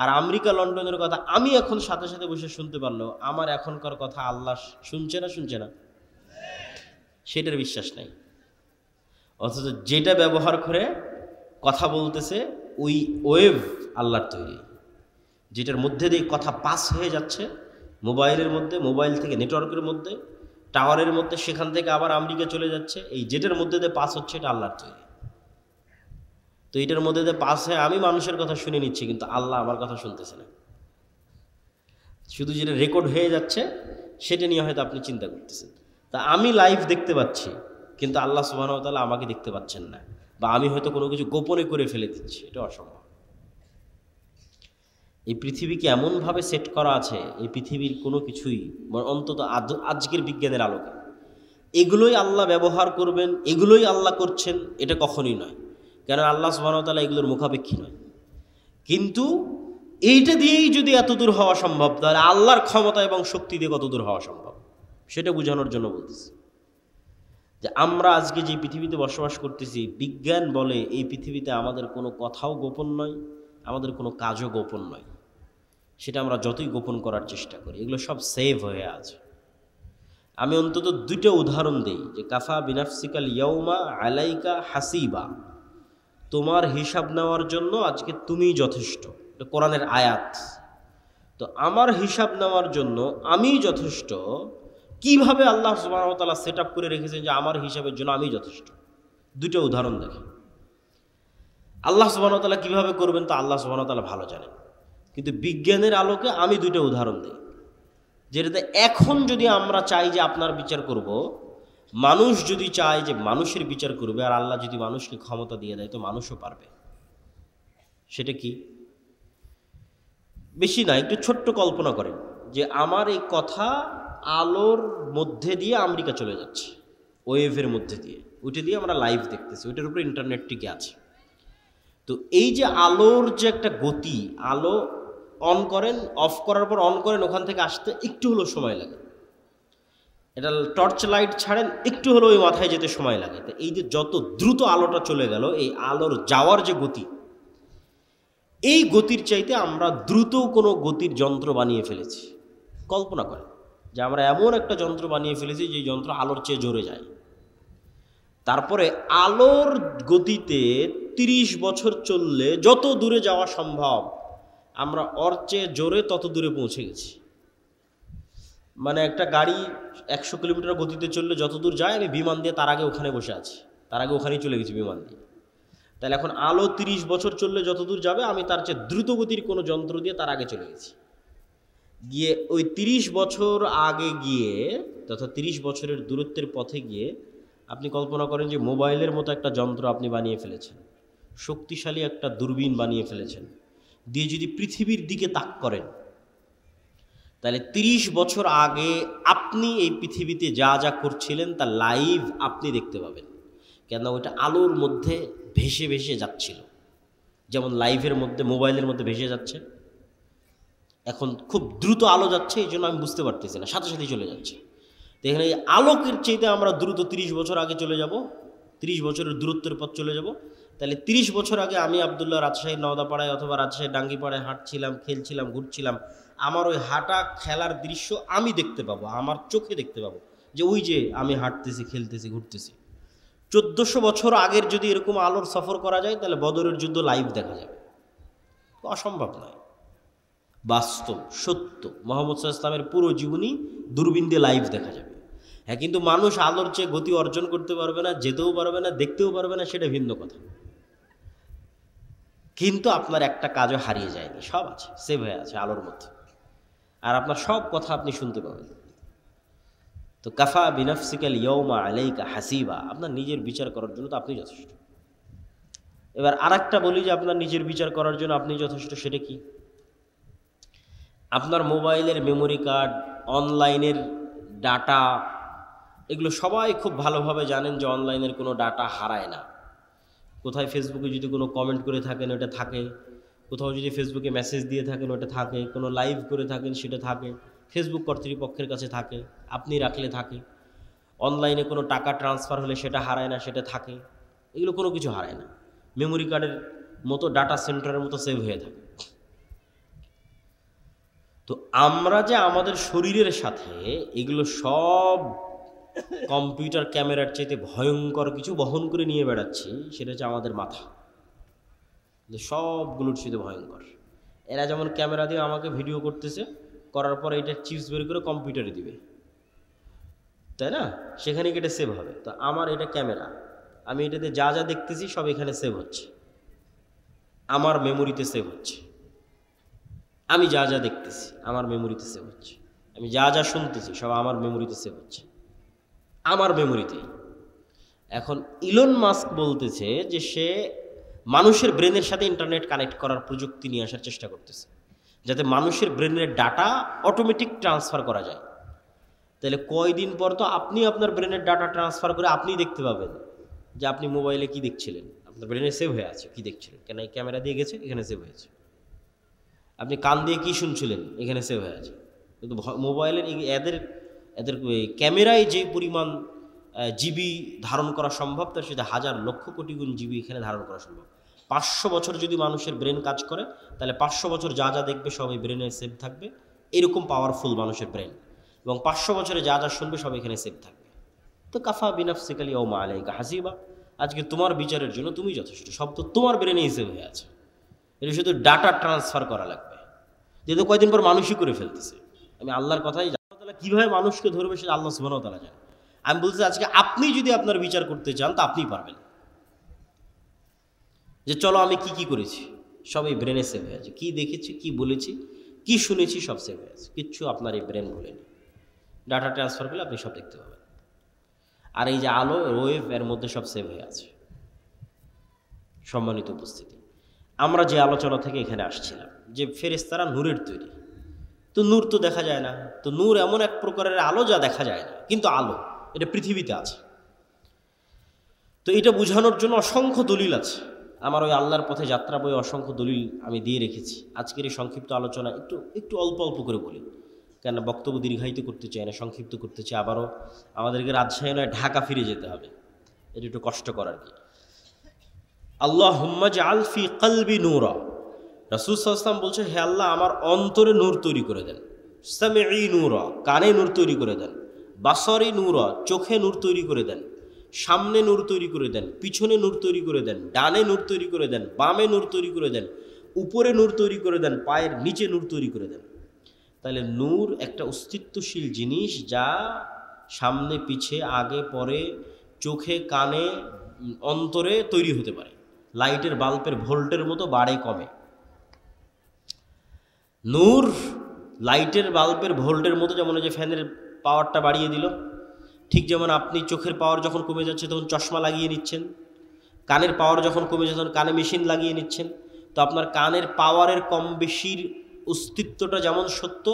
আর আমেরিকা লন্ডনের কথা আমি এখন সাথে সাথে বসে শুনতে পারলেও আমার এখনকার কথা আল্লাহ শুনছে না, সেটার বিশ্বাস নাই। অথচ যেটা ব্যবহার করে কথা বলতেছে ওই ওয়েভ আল্লাহর তৈরি, যেটার মধ্যে দিয়ে কথা পাস হয়ে যাচ্ছে মোবাইলের মধ্যে, মোবাইল থেকে নেটওয়ার্কের মধ্যে, টাওয়ারের মধ্যে, সেখান থেকে আবার আমেরিকা চলে যাচ্ছে, এই যেটার মধ্যে দিয়ে পাস হচ্ছে এটা আল্লাহর তৈরি। তো এটার মধ্যে দিয়ে পাস হয়ে আমি মানুষের কথা শুনে নিচ্ছি, কিন্তু আল্লাহ আমার কথা শুনতেছে না। শুধু যেটা রেকর্ড হয়ে যাচ্ছে সেটা নিয়ে হয়তো আপনি চিন্তা করতেছেন। তা আমি লাইভ দেখতে পাচ্ছি, কিন্তু আল্লাহ সুবহানাহু ওয়া তাআলা আমাকে দেখতে পাচ্ছেন না, বা আমি হয়তো কোনো কিছু গোপনে করে ফেলে দিচ্ছি, এটা অসম্ভব। এই পৃথিবীকে এমনভাবে সেট করা আছে, এই পৃথিবীর কোনো কিছুই, অন্তত আজকের বিজ্ঞানের আলোকে, এগুলোই আল্লাহ ব্যবহার করবেন, এগুলোই আল্লাহ করছেন, এটা কখনোই নয়। কেন আল্লাহ সুবহানাহু ওয়া তাআলা এগুলোর মুখাপেক্ষী নয়। কিন্তু এইটা দিয়েই যদি এত দূর হওয়া সম্ভব, তাহলে আল্লাহর ক্ষমতা এবং শক্তি দিয়ে কত দূর হওয়া সম্ভব, সেটা বোঝানোর জন্য বলতেছি। যে আমরা আজকে যে পৃথিবীতে বসবাস করতেছি, বিজ্ঞান বলে এই পৃথিবীতে আমাদের কোনো কথাও গোপন নয়, আমাদের কোনো কাজও গোপন নয়। সেটা আমরা যতই গোপন করার চেষ্টা করি, এগুলো সব সেভ হয়ে আছে। আমি অন্তত দুটো উদাহরণ দিই, যে কাফা বিনাফসিকাল ইয়াউমা আলাইকা হাসিবা, তোমার হিসাব নেওয়ার জন্য আজকে তুমিই যথেষ্ট, এটা কোরআনের আয়াত। তো আমার হিসাব নেওয়ার জন্য আমি যথেষ্ট, কিভাবে আল্লাহ সুবহানাহু ওয়া তাআলা সেট আপ করে রেখেছেন যে আমার হিসাবের জন্য আমি যথেষ্ট। দুটো উদাহরণ দেখেন। আল্লাহ সুবহানাহু ওয়া তাআলা কীভাবে করবেন তা আল্লাহ সুবহানাহু ওয়া তাআলা ভালো জানেন, কিন্তু বিজ্ঞানের আলোকে আমি দুটো উদাহরণ দিই, যেটাতে এখন যদি আমরা চাই যে আপনার বিচার করব, মানুষ যদি চায় যে মানুষের বিচার করবে, আর আল্লাহ যদি মানুষকে ক্ষমতা দিয়ে দেয় তো মানুষও পারবে। সেটা কি? বেশি না, একটু ছোট্ট কল্পনা করেন যে আমার এই কথা আলোর মধ্যে দিয়ে আমেরিকা চলে যাচ্ছে, ওয়েভের মধ্যে দিয়ে, ওইটা দিয়ে আমরা লাইভ দেখতেছি, ওইটার উপরে ইন্টারনেট টিকে আছে। তো এই যে আলোর যে একটা গতি, আলো অন করেন, অফ করার পর অন করেন, ওখান থেকে আসতে একটু হলেও সময় লাগে। এটা টর্চ লাইট ছাড়েন, একটু হলেও ওই মাথায় যেতে সময় লাগে। তো এই যে যত দ্রুত আলোটা চলে গেল, এই আলোর যাওয়ার যে গতি, এই গতির চাইতে আমরা দ্রুত কোনো গতির যন্ত্র বানিয়ে ফেলেছি। কল্পনা করেন যে আমরা এমন একটা যন্ত্র বানিয়ে ফেলেছি যে যন্ত্র আলোর চেয়ে জোরে যায়। তারপরে আলোর গতিতে 30 বছর চললে যত দূরে যাওয়া সম্ভব, আমরা ওর চেয়ে জোরে তত দূরে পৌঁছে গেছি। মানে একটা গাড়ি 100 কিলোমিটার গতিতে চললে যত দূর যায়, আমি বিমান দিয়ে তার আগে ওখানে বসে আছি, তার আগে ওখানেই চলে গেছি বিমান দিয়ে। তাহলে এখন আলো 30 বছর চললে যত দূর যাবে, আমি তার চেয়ে দ্রুত গতির কোনো যন্ত্র দিয়ে তার আগে চলে গেছি। গিয়ে ওই 30 বছর আগে গিয়ে, তথা 30 বছরের দূরত্বের পথে গিয়ে আপনি কল্পনা করেন যে মোবাইলের মতো একটা যন্ত্র আপনি বানিয়ে ফেলেছেন, শক্তিশালী একটা দূরবীন বানিয়ে ফেলেছেন, দিয়ে যদি পৃথিবীর দিকে তাক করেন, তাহলে 30 বছর আগে আপনি এই পৃথিবীতে যা যা করছিলেন তা লাইভ আপনি দেখতে পাবেন। কেন? ওইটা আলোর মধ্যে ভেসে ভেসে যাচ্ছিল, যেমন লাইভের মধ্যে, মোবাইলের মধ্যে ভেসে যাচ্ছে। এখন খুব দ্রুত আলো যাচ্ছে, এই জন্য আমি বুঝতে পারতেছি না, সাথে সাথেই চলে যাচ্ছে। তো এখানে এই আলোকের চাইতে আমরা দ্রুত 30 বছর আগে চলে যাব, 30 বছরের দূরত্বের পথ চলে যাব। তাহলে 30 বছর আগে আমি আবদুল্লাহ রাজশাহীর নওদাপাড়ায় অথবা রাজশাহীর ডাঙ্গিপাড়ায় হাঁটছিলাম, খেলছিলাম, ঘুরছিলাম, আমার ওই হাঁটা খেলার দৃশ্য আমি দেখতে পাবো, আমার চোখে দেখতে পাবো, যে ওই যে আমি হাঁটতেছি, খেলতেছি, ঘুরতেছি। 1400 বছর আগের যদি এরকম আলোর সফর করা যায়, তাহলে বদরের যুদ্ধ লাইভ দেখা যাবে। অসম্ভব নয়, বাস্তব সত্য। মুহাম্মদ সাল্লাল্লাহু আলাইহি ওয়াসাল্লামের পুরো জীবনী দূরবীন দিয়ে লাইভ দেখা যাবে। হ্যাঁ, কিন্তু মানুষ আলোর চেয়ে গতি অর্জন করতে পারবে না, যেতেও পারবে না, দেখতেও পারবে না, সেটা ভিন্ন কথা। কিন্তু আপনার একটা কাজও হারিয়ে যায়নি, সব আছে, সেভ হয়ে আছে আলোর মধ্যে, আর আপনার সব কথা আপনি শুনতে পাবেন। তো কাফা বিনাফসিকাল ইয়াউমা আলাইকা হাসিবা, আপনার নিজের বিচার করার জন্য তো আপনি যথেষ্ট। এবার আরেকটা বলি যে আপনার নিজের বিচার করার জন্য আপনি যথেষ্ট। সেটা কি? আপনার মোবাইলের মেমোরি কার্ড, অনলাইনের ডাটা, এগুলো সবাই খুব ভালোভাবে জানেন যে অনলাইনের কোনো ডাটা হারায় না। কোথায় ফেসবুকে যদি কোনো কমেন্ট করে থাকেন ওটা থাকে, কোথাও যদি ফেসবুকে মেসেজ দিয়ে থাকেন ওটা থাকে, কোনো লাইভ করে থাকেন সেটা থাকে, ফেসবুক কর্তৃপক্ষের কাছে থাকে, আপনি রাখলে থাকে। অনলাইনে কোনো টাকা ট্রান্সফার হলে সেটা হারায় না, সেটা থাকে। এগুলো কোনো কিছু হারায় না, মেমোরি কার্ডের মতো ডাটা সেন্টারের মতো সেভ হয়ে থাকে। তো আমরা যে আমাদের শরীরের সাথে এগুলো সব কম্পিউটার ক্যামেরার চাইতে ভয়ঙ্কর কিছু বহন করে নিয়ে বেড়াচ্ছি, সেটা হচ্ছে আমাদের মাথা। সবগুলোর সাথে ভয়ঙ্কর। এরা যেমন ক্যামেরা দিয়ে আমাকে ভিডিও করতেছে, করার পরে এটা চিপস বের করে কম্পিউটারে দিবে, তাই না? সেখানে এটা সেভ হবে। তো আমার এটা ক্যামেরা, আমি এটাতে যা যা দেখতেছি সব এখানে সেভ হচ্ছে, আমার মেমোরিতে সেভ হচ্ছে। আমি যা যা দেখতেছি আমার মেমোরিতে সেভ হচ্ছে, আমি যা যা শুনতেছি সব আমার মেমোরিতে সেভ হচ্ছে, আমার মেমোরিতেই। এখন ইলন মাস্ক বলতেছে যে সে মানুষের ব্রেনের সাথে ইন্টারনেট কানেক্ট করার প্রযুক্তি নিয়ে আসার চেষ্টা করতেছে, যাতে মানুষের ব্রেনের ডাটা অটোমেটিক ট্রান্সফার করা যায়। তাহলে কয়দিন পর তো আপনি আপনার ব্রেনের ডাটা ট্রান্সফার করে আপনিই দেখতে পাবেন যে আপনি মোবাইলে কি দেখছিলেন, আপনার ব্রেনে সেভ হয়ে আছে কি দেখছিলেন, কেন এই ক্যামেরা দিয়ে গেছে এখানে সেভ হয়েছে। আপনি কান দিয়ে কি শুনছিলেন এখানে সেভ হয়ে আছে। কিন্তু মোবাইলের এদের এদের ক্যামেরায় যে পরিমাণ জিবি ধারণ করা সম্ভব, তার সাথে হাজার লক্ষ কোটি গুণ জিবি এখানে ধারণ করা সম্ভব। 500 বছর যদি মানুষের ব্রেন কাজ করে, তাহলে 500 বছর যা যা দেখবে সব এই ব্রেনে সেভ থাকবে। এরকম পাওয়ারফুল মানুষের ব্রেন, এবং 500 বছরে যা যা শুনবে সব এখানে সেভ থাকবে। তো কাফা বিনাফসিকা ইয়াউমা আলাইকা হাসিবা, আজকে তোমার বিচারের জন্য তুমি যথেষ্ট, সব তো তোমার ব্রেনেই সেভ হয়ে আছে। এটা শুধু ডাটা ট্রান্সফার করা লাগবে, যেহেতু কয়দিন পর মানুষই করে ফেলতেছে। আমি আল্লাহর কথাই জানি, কীভাবে মানুষকে ধরবে সেটা আল্লাহ সুবহানাহু ওয়া তাআলা জানে। আমি বলছি আজকে আপনি যদি আপনার বিচার করতে চান তা আপনিই পারবেন, যে চলো আমি কি কি করেছি সব এই ব্রেনে সেভ হয়ে আছে, কী দেখেছি, কি বলেছি, কি শুনেছি, সব সেভ হয়ে আছে। কিচ্ছু আপনার এই ব্রেন ভুলেনি। ডাটা ট্রান্সফার করলে আপনি সব দেখতে পাবেন। আর এই যে আলো ওয়েভ, এর মধ্যে সব সেভ হয়ে আছে। সম্মানিত উপস্থিতি, আমরা যে আলোচনা থেকে এখানে আসছিলাম যে ফেরেশতারা নূরের তৈরি, তো নূর তো দেখা যায় না। তো নূর এমন এক প্রকারের আলো যা দেখা যায় না, কিন্তু আলো, এটা পৃথিবীতে আছে। তো এটা বোঝানোর জন্য অসংখ্য দলিল আছে। আমার ওই আল্লাহর পথে যাত্রা বই অসংখ্য দলিল আমি দিয়ে রেখেছি। আজকের এই সংক্ষিপ্ত আলোচনা একটু অল্প অল্প করে বলি, কেন বক্তব্য দীর্ঘায়িত করতে চাই না, সংক্ষিপ্ত করতে চাই। আবারও আমাদেরকে রাজশাহী নয় ঢাকা ফিরে যেতে হবে, এটা একটু কষ্টকর আর কি। আল্লাহুম্মা জাআল ফি কলবি নূরা, রাসূল সাল্লাল্লাহু আলাইহি ওয়াসাল্লাম বলছেন, হে আল্লাহ আমার অন্তরে নূর তৈরি করে দেন। সামিঈ নূরা, কানে নূর তৈরি করে দেন। বাসরি নূরা, চোখে নূর তৈরি করে দেন। সামনে নূর তৈরি করে দেন, পিছনে নূর তৈরি করে দেন, ডানে নূর তৈরি করে দেন, বামে নূর তৈরি করে দেন, উপরে নূর তৈরি করে দেন, পায়ের নিচে নূর তৈরি করে দেন। তাহলে নূর একটা অস্তিত্বশীল জিনিস, যা সামনে পিছে আগে পরে চোখে কানে অন্তরে তৈরি হতে পারে। লাইটের বাল্বের ভোল্টের মতো বাড়ে কমে। নূর লাইটের বাল্বের ভোল্টের মতো, যেমন যে ফ্যানের পাওয়ারটা বাড়িয়ে দিল, ঠিক যেমন আপনি চোখের পাওয়ার যখন কমে যাচ্ছে তখন চশমা লাগিয়ে নিচ্ছেন, কানের পাওয়ার যখন কমে যাচ্ছে তখন কানে মেশিন লাগিয়ে নিচ্ছেন। তো আপনার কানের পাওয়ারের কম বেশির অস্তিত্বটা যেমন সত্য,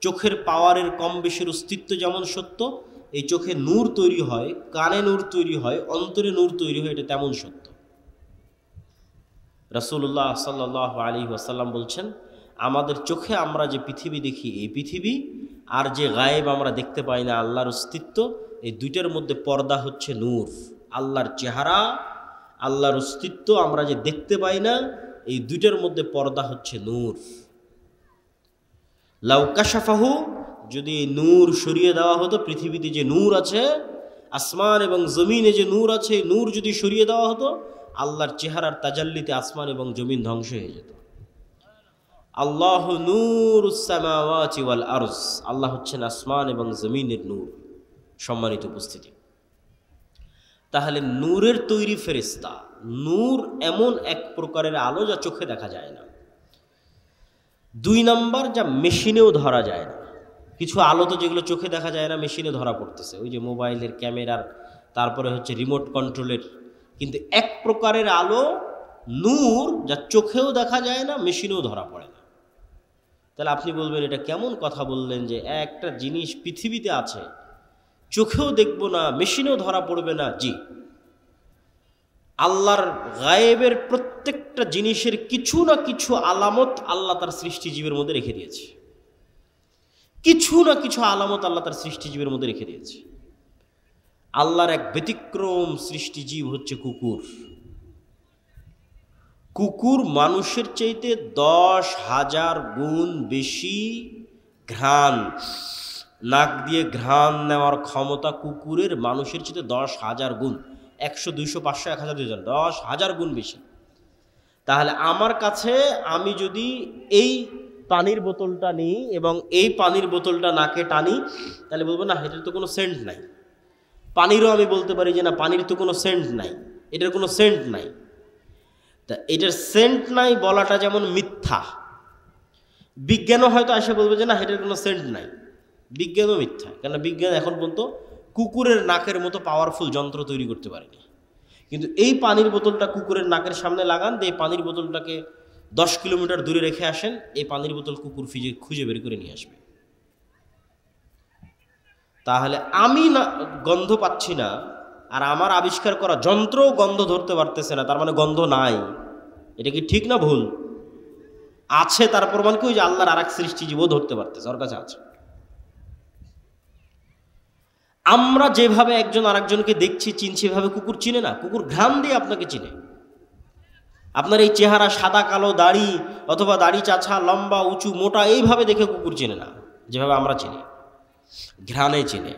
চোখের পাওয়ারের কম বেশির অস্তিত্ব যেমন সত্য, এই চোখে নূর তৈরি হয়, কানে নূর তৈরি হয়, অন্তরে নূর তৈরি হয়, এটা তেমন সত্য। রাসূলুল্লাহ সাল্লাল্লাহু আলাইহি ওয়াসাল্লাম বলছেন, আমাদের চোখে আমরা যে পৃথিবী দেখি, এই পৃথিবী আর যে গায়েব আমরা দেখতে পাই না আল্লাহর অস্তিত্ব, এই দুইটার মধ্যে পর্দা হচ্ছে নূর। আল্লাহর চেহারা, আল্লাহর অস্তিত্ব আমরা যে দেখতে পাই না, এই দুইটার মধ্যে পর্দা হচ্ছে নূর। লাউ কাশাফাহু, যদি এই নূর সরিয়ে দেওয়া হতো, পৃথিবীতে যে নূর আছে, আসমান এবং জমিনে যে নূর আছে, নূর যদি সরিয়ে দেওয়া হতো, আল্লাহর চেহারার তাজাল্লিতে আসমান এবং জমিন ধ্বংস হয়ে যেত। আল্লাহু নূরুস সামাওয়াতি ওয়াল আরজ, আল্লাহ হচ্ছেন আসমান এবং জমিনের নূর। সম্মানিত উপস্থিতি, তাহলে নূরের তৈরি ফেরেশতা। নূর এমন এক প্রকারের আলো যা চোখে দেখা যায় না। 2 নাম্বার, যা মেশিনেও ধরা যায় না। কিছু আলো তো যেগুলো চোখে দেখা যায় না, মেশিনে ধরা পড়তেছে, ওই যে মোবাইলের ক্যামেরার, তারপরে হচ্ছে রিমোট কন্ট্রোলের। কিন্তু এক প্রকারের আলো নূর যা চোখেও দেখা যায় না, মেশিনেও ধরা পড়ে না। তাহলে আপনি বলবেন এটা কেমন কথা বললেন যে একটা জিনিস পৃথিবীতে আছে, চোখেও দেখব না, মেশিনেও ধরা পড়বে না। জি, আল্লাহর গায়েবের প্রত্যেকটা জিনিসের কিছু না কিছু আলামত আল্লাহ তার সৃষ্টিজীবের মধ্যে রেখে দিয়েছে। কিছু না কিছু আলামত আল্লাহ তার সৃষ্টিজীবের মধ্যে রেখে দিয়েছে। আল্লাহর এক ব্যতিক্রম সৃষ্টিজীব হচ্ছে কুকুর। কুকুর মানুষের চাইতে 10,000 গুণ বেশি ঘ্রাণ, নাক দিয়ে ঘ্রাণ নেওয়ার ক্ষমতা কুকুরের মানুষের চাইতে 10,000 গুণ, 100, 200, 500, 1000, 2000, 10,000 গুণ বেশি। তাহলে আমার কাছে আমি যদি এই পানির বোতলটা নিই এবং এই পানির বোতলটা নাকে টানি, তাহলে বলবো না এটার তো কোনো সেন্ট নাই। পানিরও আমি বলতে পারি যে না পানির তো কোনো সেন্ট নাই, এটার কোনো সেন্ট নাই। তা এটার সেন্ট নাই বলাটা যেমন মিথ্যা, বিজ্ঞানও হয়তো এসে বলবে যে না এটার কোনো সেন্ট নাই, বিজ্ঞানও মিথ্যা। কেন বিজ্ঞান এখন পর্যন্ত কুকুরের নাকের মতো পাওয়ারফুল যন্ত্র তৈরি করতে পারেনি। কিন্তু এই পানির বোতলটা কুকুরের নাকের সামনে লাগান, এই পানির বোতলটাকে 10 কিলোমিটার দূরে রেখে আসেন, এই পানির বোতল কুকুর খুঁজে বের করে নিয়ে আসবে। তাহলে আমি না গন্ধ পাচ্ছি না, আর আমার আবিষ্কার করা যন্ত্রও গন্ধ ধরতে পারতেছে না, তার মানে গন্ধ নাই। এটা কি ঠিক না ভুল? আছে, তার প্রমাণ কি? ওই যে আল্লাহর আরেক সৃষ্টিজীবও ধরতে পারতেছে, ওর কাছে আছে। আমরা যেভাবে একজন আরেকজনকে দেখছি চিনছি, এভাবে কুকুর চিনে না। কুকুর ঘ্রাণ দিয়ে আপনাকে চিনে। আপনার এই চেহারা, সাদা কালো দাড়ি, অথবা দাড়ি চাছা, লম্বা উঁচু মোটা, এইভাবে দেখে কুকুর চিনে না যেভাবে আমরা চিনি। ঘ্রাণে চিনে,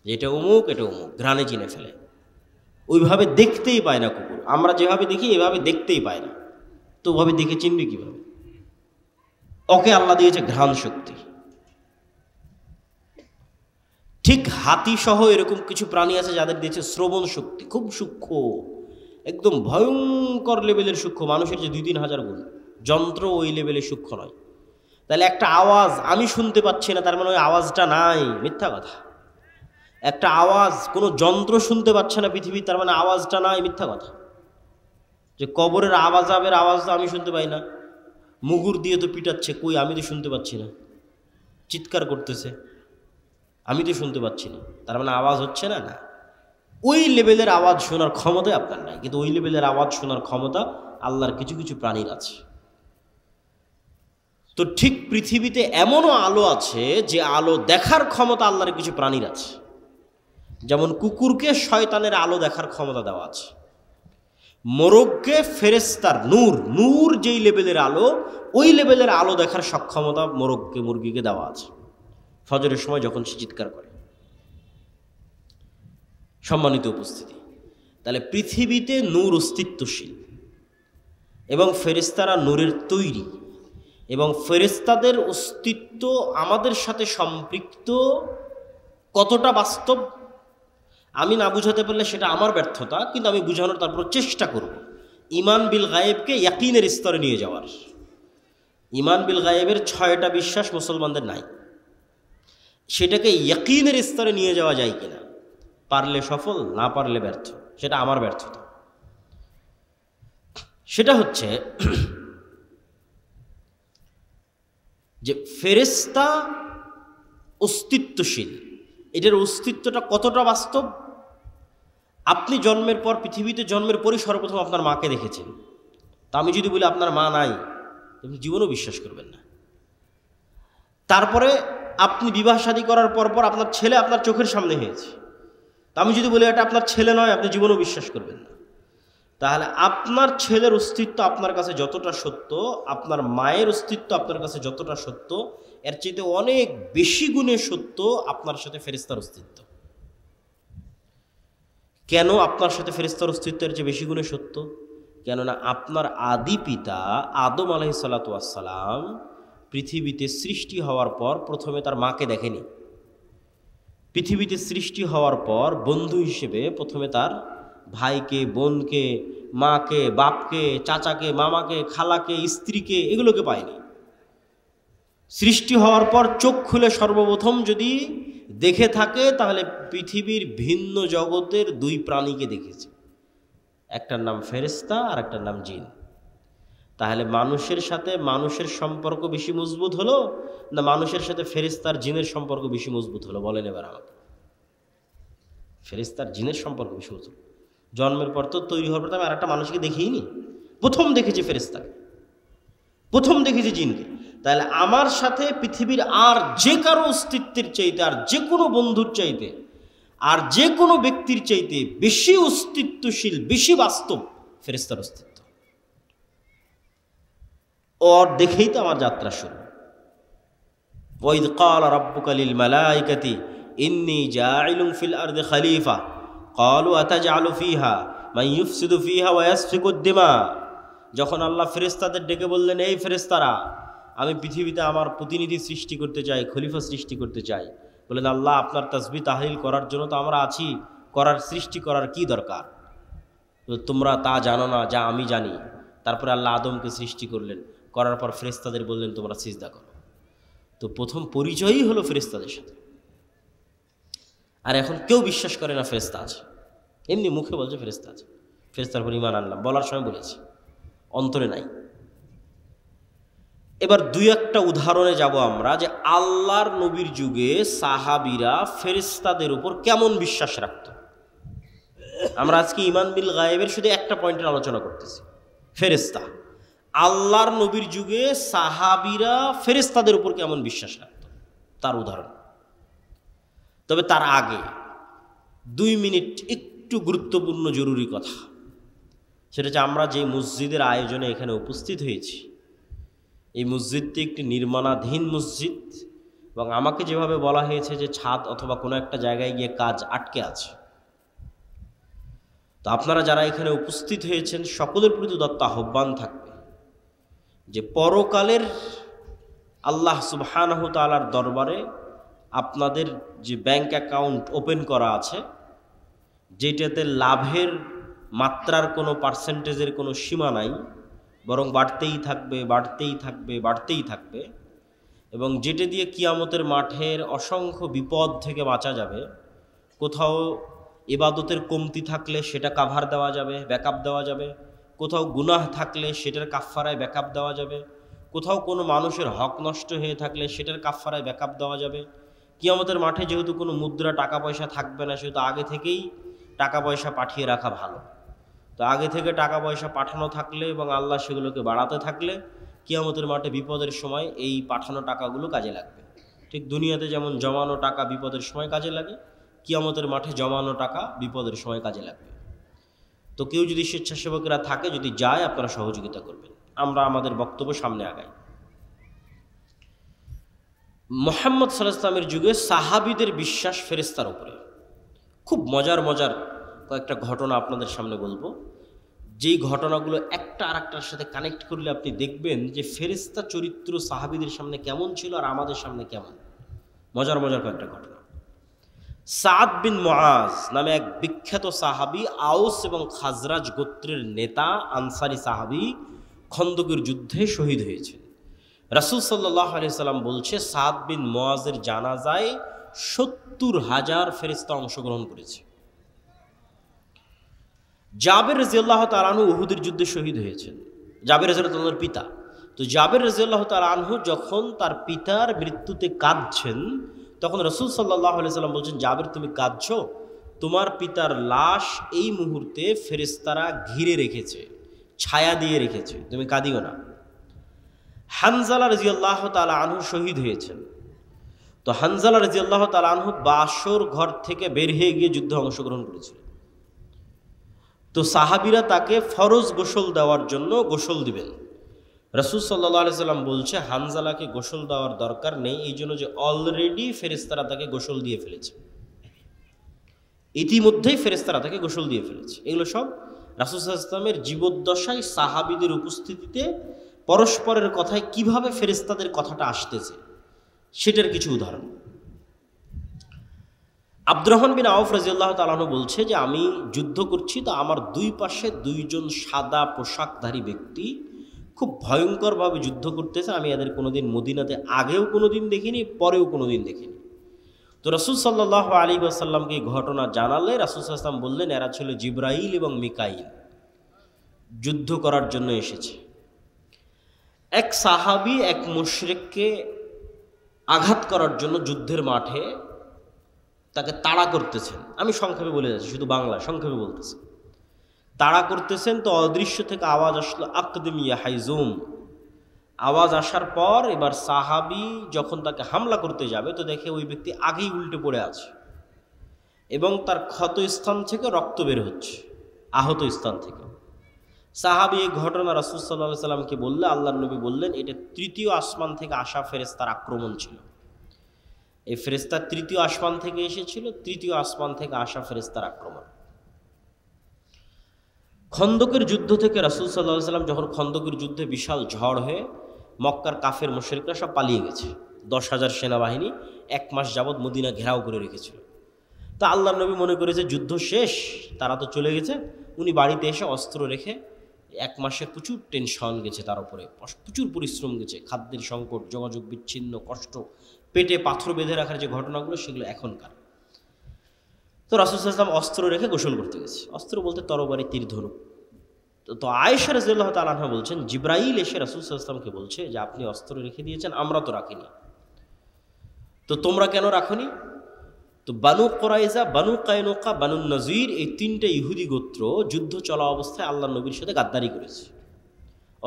এটা অমুক, এটা অমুক, ঘ্রাণে চিনে ফেলে। ওইভাবে দেখতেই পায় না কুকুর। আমরা যেভাবে দেখি এভাবে দেখতেই পায় না, তো ওভাবে দেখে চিনবে কিভাবে? ওকে আল্লাহ দিয়েছে ঘ্রাণ শক্তি। ঠিক হাতি সহ এরকম কিছু প্রাণী আছে যাদের দিয়েছে শ্রবণ শক্তি, খুব সূক্ষ্ম, একদম ভয়ঙ্কর লেভেলের সূক্ষ্ম, মানুষের যে 2-3 হাজার গুণ। যন্ত্র ওই লেভেলে সূক্ষ্ম নয়। তাহলে একটা আওয়াজ আমি শুনতে পাচ্ছি না, তার মানে ওই আওয়াজটা নাই, মিথ্যা কথা। একটা আওয়াজ কোনো যন্ত্র শুনতে পাচ্ছে না পৃথিবী, তার মানে আওয়াজটা নাই, মিথ্যা কথা। যে কবরের আওয়াজের আওয়াজ তো আমি শুনতে পাই না, মুগুর দিয়ে তো পিটাচ্ছে, কই আমি তো শুনতে পাচ্ছি না, চিৎকার করতেছে, আমি তো শুনতে পাচ্ছি না, তার মানে আওয়াজ হচ্ছে না। না, ওই লেভেলের আওয়াজ শোনার ক্ষমতাই আপনার নাই, কিন্তু ওই লেভেলের আওয়াজ শোনার ক্ষমতা আল্লাহর কিছু কিছু প্রাণীর আছে। তো ঠিক পৃথিবীতে এমনও আলো আছে যে আলো দেখার ক্ষমতা আল্লাহর কিছু প্রাণীর আছে। যেমন কুকুরকে শয়তানের আলো দেখার ক্ষমতা দেওয়া আছে, মোরগকে ফেরেশতার নূর, নূর যেই লেভেলের আলো, ওই লেভেলের আলো দেখার সক্ষমতা মোরগকে, মুরগিকে দেওয়া আছে ফজরের সময় যখন সে চিৎকার করে। সম্মানিত উপস্থিতি, তাহলে পৃথিবীতে নূর অস্তিত্বশীল এবং ফেরেশতারা নূরের তৈরি, এবং ফেরেশতাদের অস্তিত্ব আমাদের সাথে সম্পৃক্ত কতটা বাস্তব আমি না বুঝাতে পারলে সেটা আমার ব্যর্থতা, কিন্তু আমি বুঝানোর তারপর চেষ্টা করব। ঈমান বিল গায়েবকে ইয়াকিনের স্তরে নিয়ে যাওয়ার। ঈমান বিল গায়েবের 6টা বিশ্বাস মুসলমানদের নাই, সেটাকে ইয়াকিনের স্তরে নিয়ে যাওয়া যায় কিনা, পারলে সফল, না পারলে ব্যর্থ, সেটা আমার ব্যর্থতা। সেটা হচ্ছে যে ফেরেশতা অস্তিত্বশীল, এটার অস্তিত্বটা কতটা বাস্তব। আপনি জন্মের পর, পৃথিবীতে জন্মের পরই সর্বপ্রথম আপনার মাকে দেখেছেন। তা আমি যদি বলি আপনার মা নাই, আপনি জীবনও বিশ্বাস করবেন না। তারপরে আপনি বিবাহ শাদী করার পর আপনার ছেলে আপনার চোখের সামনে হয়েছে, তা আমি যদি বলি এটা আপনার ছেলে নয়, আপনি জীবনও বিশ্বাস করবেন না। তাহলে আপনার ছেলের অস্তিত্ব আপনার কাছে যতটা সত্য, আপনার মায়ের অস্তিত্ব আপনার কাছে যতটা সত্য, এর চাইতে অনেক বেশি গুণে সত্য আপনার সাথে ফেরেশতার অস্তিত্ব। কেন আপনার সাথে ফেরেশতার অস্তিত্ব এর চেয়ে বেশি গুণে সত্য? কেননা আপনার আদি পিতা আদম আলাইহিসসালাতু ওয়াসসালাম পৃথিবীতে সৃষ্টি হওয়ার পর প্রথমে তার মাকে দেখেনি। পৃথিবীতে সৃষ্টি হওয়ার পর বন্ধু হিসেবে প্রথমে তার ভাইকে, বোনকে, মাকে, বাপকে, চাচাকে, মামাকে, খালাকে, স্ত্রীকে, এগুলোকে পায়নি। সৃষ্টি হওয়ার পর চোখ খুলে সর্বপ্রথম যদি দেখে থাকে তাহলে পৃথিবীর ভিন্ন জগতের 2 প্রাণীকে দেখেছে। একটার নাম ফেরেশতা আর একটার নাম জিন। তাহলে মানুষের সাথে মানুষের সম্পর্ক বেশি মজবুত হলো না মানুষের সাথে ফেরেশতার জিনের সম্পর্ক বেশি মজবুত হলো? বলেন এবার আমাকে। ফেরেশতার জিনের সম্পর্ক বেশি মজবুত। জন্মের পর তো তৈরি হওয়ার পর তো আমি আর একটা মানুষকে দেখিনি, প্রথম দেখেছি ফেরেশতাকে, প্রথম দেখেছি জিনকে। তাহলে আমার সাথে পৃথিবীর আর যে কারো অস্তিত্বের চাইতে, আর যে কোনো বন্ধুর চাইতে, আর যে কোনো ব্যক্তির চাইতে বেশি অস্তিত্বশীল, বেশি বাস্তব ফেরেশতার অস্তিত্ব। ওর দেখেই তো আমার যাত্রা শুরু। ওয়াইদ ক্বালা রাব্বুকা লিল মালাইকাতি ইন্নী জাইলুন ফিল আরদি খলিফা ক্বালু আতাজআলু ফিহা মান ইউফসিদু ফিহা ওয়া ইয়াসফিকুদ দিমা। যখন আল্লাহ ফেরেশতাদের ডেকে বললেন, এই ফেরেশতারা, আমি পৃথিবীতে আমার প্রতিনিধি সৃষ্টি করতে চাই, খলিফা সৃষ্টি করতে চাই। বললেন, আল্লাহ আপনার তাসবিহ তাহলিল করার জন্য তো আমরা আছি, করার সৃষ্টি করার কি দরকার? তোমরা তা জানো না যা আমি জানি। তারপরে আল্লাহ আদমকে সৃষ্টি করলেন, করার পর ফেরেশতাদের বললেন তোমরা সিজদা করো। তো প্রথম পরিচয়ই হলো ফেরেশতাদের সাথে। আর এখন কেউ বিশ্বাস করে না ফেরেশতা আছে, এমনি মুখে বলছে ফেরেশতা আছে, ফেরেশতার উপর ঈমান আনলাম, বলার সময় বলেছি, অন্তরে নাই। এবার দুই একটা উদাহরণে যাব আমরা, যে আল্লাহর নবীর যুগে সাহাবীরা ফেরেশতাদের উপর কেমন বিশ্বাস রাখত। আমরা আজকে ঈমান বিল গায়েবের শুধু একটা পয়েন্টের আলোচনা করতেছি, ফেরেশতা। আল্লাহর নবীর যুগে সাহাবীরা ফেরেশতাদের উপর কেমন বিশ্বাস রাখত তার উদাহরণ। তবে তার আগে 2 মিনিট একটু গুরুত্বপূর্ণ জরুরি কথা, সেটা হচ্ছে আমরা যে মসজিদের আয়োজনে এখানে উপস্থিত হয়েছি, এই মসজিদটি একটি নির্মাণাধীন মসজিদ, এবং আমাকে যেভাবে বলা হয়েছে যে ছাদ অথবা কোনো একটা জায়গায় গিয়ে কাজ আটকে আছে। তো আপনারা যারা এখানে উপস্থিত হয়েছেন সকলের প্রতি দত্ত আহ্বান থাকবে যে পরকালের আল্লাহ সুবহানাহু তাআলার দরবারে আপনাদের যে ব্যাংক অ্যাকাউন্ট ওপেন করা আছে, যেটাতে লাভের মাত্রার কোনো পার্সেন্টেজের কোনো সীমা নাই, বরং বাড়তেই থাকবে, বাড়তেই থাকবে, বাড়তেই থাকবে, এবং যেটা দিয়ে কিয়ামতের মাঠের অসংখ্য বিপদ থেকে বাঁচা যাবে। কোথাও ইবাদতের কমতি থাকলে সেটা কাভার দেওয়া যাবে, ব্যাকআপ দেওয়া যাবে, কোথাও গুনাহ থাকলে সেটার কাফফারায় ব্যাকআপ দেওয়া যাবে, কোথাও কোনো মানুষের হক নষ্ট হয়ে থাকলে সেটার কাফফারায় ব্যাকআপ দেওয়া যাবে। কিয়ামতের মাঠে যেহেতু কোনো মুদ্রা টাকা পয়সা থাকবে না, সেহেতু আগে থেকেই টাকা পয়সা পাঠিয়ে রাখা ভালো। তো আগে থেকে টাকা পয়সা পাঠানো থাকলে এবং আল্লাহ সেগুলোকে বাড়াতে থাকলে কিয়ামতের মাঠে বিপদের সময় এই পাঠানো টাকাগুলো কাজে লাগবে। ঠিক দুনিয়াতে যেমন জমানো টাকা বিপদের সময় কাজে লাগে, কিয়ামতের মাঠে জমানো টাকা বিপদের সময় কাজে লাগবে। তো কেউ যদি স্বেচ্ছাসেবকেরা থাকে, যদি যায়, আপনারা সহযোগিতা করবেন। আমরা আমাদের বক্তব্য সামনে আগাই। মুহাম্মদ সাল্লাল্লাহু আলাইহি ওয়াসাল্লামের যুগে সাহাবীদের বিশ্বাস ফেরেশতার উপরে। খুব মজার মজার কয়েকটা ঘটনা আপনাদের সামনে বলবো, যেই ঘটনাগুলো একটা আরেকটার সাথে কানেক্ট করলে আপনি দেখবেন যে ফেরেশতা চরিত্র সাহাবীদের সামনে কেমন ছিল আর আমাদের সামনে কেমন। মজার মজার কয়েকটা ঘটনা। সাদ বিন মুআজ নামে এক বিখ্যাত সাহাবী, আউস এবং খাজরাজ গোত্রের নেতা, আনসারি সাহাবী, খন্দকের যুদ্ধে শহীদ হয়েছেন। রাসূল সাল্লাল্লাহু আলাইহি সাল্লাম বলছে, সাদ বিন মুআজের জানাজায় ৭০,০০০ ফেরেশতা অংশগ্রহণ করেছে। জাবের রাদিয়াল্লাহু তাআলা আনহু উহুদের যুদ্ধে শহীদ হয়েছেন। জাবের রাদিয়াল্লাহু তাআলার পিতা। তো জাবের রাদিয়াল্লাহু তাআলা আনহু যখন তার পিতার মৃত্যুতে কাঁদছেন, তখন রাসূল সাল্লাল্লাহু আলাইহি সাল্লাম বলছেন, জাবের তুমি কাঁদছো, তোমার পিতার লাশ এই মুহূর্তে ফেরেশতারা ঘিরে রেখেছে, ছায়া দিয়ে রেখেছে, তুমি কাঁদিও না। হানজালা রাদিয়াল্লাহু তাআলা আনহু শহীদ হয়েছেন। তো হানজালা রাদিয়াল্লাহু তাআলা আনহু বাসর ঘর থেকে বের হয়ে গিয়ে যুদ্ধে অংশগ্রহণ করেছিলেন। তো সাহাবীরা তাকে ফরজ গোসল দেওয়ার জন্য গোসল দিবেন। রাসূল সাল্লাল্লাহু আলাইহি সাল্লাম বলছে, হানজালাকে গোসল দেওয়ার দরকার নেই, এই জন্য যে অলরেডি ফেরেশতারা তাকে গোসল দিয়ে ফেলেছে, ইতিমধ্যেই ফেরেশতারা তাকে গোসল দিয়ে ফেলেছে। এগুলো সব রাসূল সাল্লাল্লাহু আলাইহি ওয়াসাল্লামের জীবদ্দশায় সাহাবীদের উপস্থিতিতে পরস্পরের কথায় কিভাবে ফেরেশতাদের কথাটা আসতেছে সেটার কিছু উদাহরণ। আব্দুর রহমান বিন আউফ রাদিয়াল্লাহু তাআলা আনহু বলছে যে আমি যুদ্ধ করছি, তো আমার দুই পাশে দুইজন সাদা পোশাকধারী ব্যক্তি খুব ভয়ঙ্করভাবে যুদ্ধ করতেছে। আমি এদের কোনোদিন মদিনাতে আগেও কোনোদিন দেখিনি, পরেও কোনোদিন দেখিনি। তো রাসূল সাল্লাল্লাহু আলাইহি ওয়াসাল্লামকে এই ঘটনা জানালে রাসূল সাল্লাল্লাহু আলাইহি ওয়াসাল্লাম বললেন, এরা ছিল জিবরাইল এবং মিকাইল। যুদ্ধ করার জন্য এসেছে। এক সাহাবী এক মুশরিককে আঘাত করার জন্য যুদ্ধের মাঠে তাকে তাড়া করতেছেন। আমি সংক্ষেপে বলে যাচ্ছি, শুধু বাংলা সংক্ষেপে বলতেছি। তাড়া করতেছেন তো অদৃশ্য থেকে আওয়াজ আসলো, আকদিম ইয়া হাইজুম। আওয়াজ আসার পর এবার সাহাবী যখন তাকে হামলা করতে যাবে তো দেখে ওই ব্যক্তি আগেই উল্টে পড়ে আছে এবং তার ক্ষত স্থান থেকে রক্ত বের হচ্ছে, আহত স্থান থেকে। সাহাবী এই ঘটনা রাসূল সাল্লাল্লাহু আলাইহি সাল্লামকে বললে আল্লাহর নবী বললেন, এটা তৃতীয় আসমান থেকে আসা ফেরেশতার আক্রমণ ছিল। এই ফেরেশতা তৃতীয় আসমান থেকে এসেছিল, তৃতীয় আসমান থেকে আসা ফেরেশতার আক্রমণ। খন্দকের যুদ্ধ থেকে রাসূল সাল্লাল্লাহু আলাইহি সাল্লাম যখন খন্দকের যুদ্ধে বিশাল ঝড় হয়ে মক্কার কাফের মুশরিকরা সব পালিয়ে গেছে, 10,000 সেনাবাহিনী 1 মাস যাবৎ মদিনা ঘেরাও করে রেখেছিল। তো আল্লাহর নবী মনে করেছে যুদ্ধ শেষ, তারা তো চলে গেছে। উনি বাড়িতে এসে অস্ত্র রেখে 1 মাসের প্রচুর টেনশন গেছে, তার উপরে প্রচুর পরিশ্রম গেছে, খাদ্যের সংকট, যোগাযোগ বিচ্ছিন্ন, কষ্ট, পেটে পাথর বেঁধে রাখার যে ঘটনাগুলো সেগুলো এখনকার। তো রাসূল সাল্লাল্লাহু আলাইহি ওয়াসাল্লাম অস্ত্র রেখে গোসল করতে গেছে। অস্ত্র বলতে তরবারি, তীর, ধনুক। তো আয়েশা রাদিয়াল্লাহু তাআলা আনহা বলছেন, জিবরাইল এসে রাসূল সাল্লাল্লাহু আলাইহি ওয়াসাল্লামকে বলছে যে আপনি অস্ত্র রেখে দিয়েছেন, আমরা তো রাখিনি, তো তোমরা কেন রাখনি? তো বানু কুরাইজা, বানু কায়নুকা, বানু নযীর এই 3টে ইহুদি গোত্র যুদ্ধ চলা অবস্থায় আল্লাহর নবীর সাথে গাদ্দারি করেছে,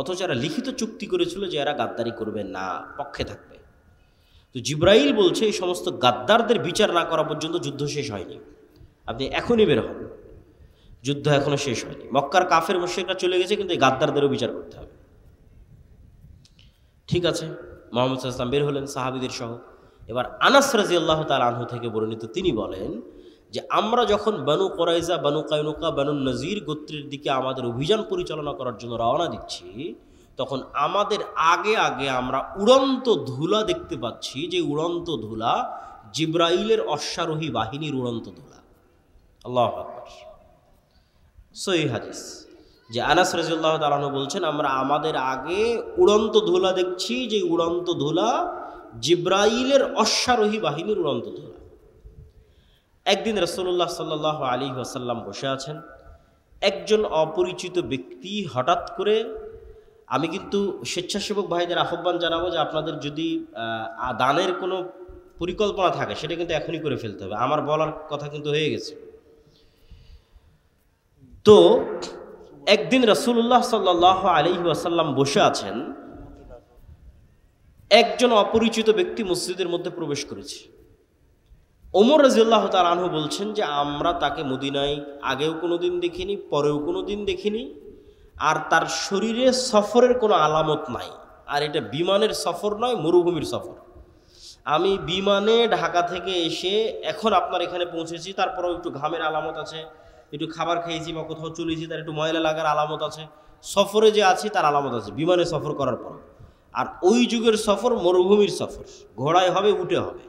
অথচ এরা লিখিত চুক্তি করেছিল যে এরা গাদ্দারি করবে না, পক্ষে থাকবে। তো জিবরাইল বলছে এই সমস্ত গাদ্দারদের বিচার না করা পর্যন্ত যুদ্ধ শেষ হয়নি, আপনি এখনই বের হন, যুদ্ধ এখনো শেষ হয়নি। মক্কার কাফের মুশরিকরা চলে গেছে, কিন্তু এই গাদ্দারদেরও বিচার করতে হবে। ঠিক আছে, মুহাম্মদ সাল্লাল্লাহু আলাইহি ওয়াসাল্লাম বের হলেন সাহাবীদের সহ। এবার আনাস রাদিয়াল্লাহু তাআলা আনহু থেকে বর্ণিত, তিনি বলেন যে আমরা যখন বানু কুরাইজা, বানু কায়নুকা, বানু নযীর গোত্রের দিকে আমাদের অভিযান পরিচালনা করার জন্য রওনা দিচ্ছি, তখন আমাদের আগে আগে আমরা উড়ন্ত ধুলা দেখতে পাচ্ছি, যে উড়ন্ত ধুলা জিবরাইলের অশ্বারোহী বাহিনীর উড়ন্ত ধুলা। আল্লাহু আকবার। সহিহ হাদিস, যে আনাস রাদিয়াল্লাহু তাআলা আনহু বলছেন আমরা আমাদের আগে উড়ন্ত ধুলা দেখছি, যে উড়ন্ত ধুলা জিবরাইলের অশ্বারোহী বাহিনীর উড়ন্ত ধুলা। একদিন রাসূলুল্লাহ সাল্লাল্লাহু আলাইহি ওয়াসাল্লাম বসে আছেন, একজন অপরিচিত ব্যক্তি হঠাৎ করে, আমি কিন্তু স্বেচ্ছাসেবক ভাইদের আহ্বান জানাবো যে আপনাদের যদি দানের কোনো পরিকল্পনা থাকে সেটা কিন্তু এখনই করে ফেলতে হবে, আমার বলার কথা কিন্তু হয়ে গেছে। তো একদিন রাসূলুল্লাহ সাল্লাল্লাহু আলাইহি ওয়াসাল্লাম বসে আছেন, একজন অপরিচিত ব্যক্তি মসজিদের মধ্যে প্রবেশ করেছে। ওমর রাদিয়াল্লাহু তাআলা আনহু বলছেন যে আমরা তাকে মদিনায় আগেও কোনোদিন দেখিনি, পরেও কোনোদিন দেখিনি, আর তার শরীরে সফরের কোনো আলামত নাই, আর এটা বিমানের সফর নয়, মরুভূমির সফর। আমি বিমানে ঢাকা থেকে এসে এখন আপনার এখানে পৌঁছেছি, তারপরেও একটু ঘামের আলামত আছে, একটু খাবার খেয়েছি বা কোথাও চলেছি তার একটু ময়লা লাগার আলামত আছে, সফরে যে আছি তার আলামত আছে বিমানে সফর করার পর। আর ওই যুগের সফর মরুভূমির সফর, ঘোড়ায় হবে, উটে হবে।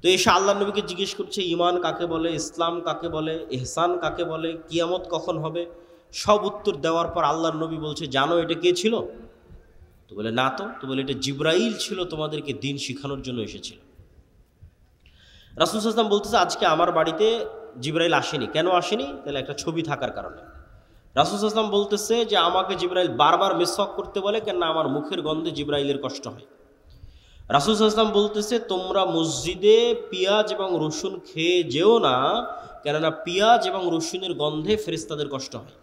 তো এসে আল্লাহর নবীকে জিজ্ঞেস করছে ঈমান কাকে বলে, ইসলাম কাকে বলে, ইহসান কাকে বলে, কিয়ামত কখন হবে, সব উত্তর দেওয়ার পর আল্লাহর নবী বলছে জানো এটা কে ছিল? তো বলে না। তো বলে এটা জিবরাইল ছিল, তোমাদেরকে দিন শিখানোর জন্য এসেছিল। রাসূল সাল্লাল্লাহু আলাইহি ওয়াসাল্লাম বলতেছে আজকে আমার বাড়িতে জিবরাইল আসেনি। কেন আসেনি? তাহলে একটা ছবি থাকার কারণে। রাসূল সাল্লাল্লাহু আলাইহি ওয়াসাল্লাম বলতেছে যে আমাকে জিবরাইল বারবার মিসওয়াক করতে বলে, কেন আমার মুখের গন্ধে জিবরাইলের কষ্ট হয়। রাসূল সাল্লাল্লাহু আলাইহি ওয়াসাল্লাম বলতেছে তোমরা মসজিদে পেঁয়াজ এবং রসুন খেয়ে যেও না, কেননা পেঁয়াজ এবং রসুনের গন্ধে ফেরেশতাদের কষ্ট হয়।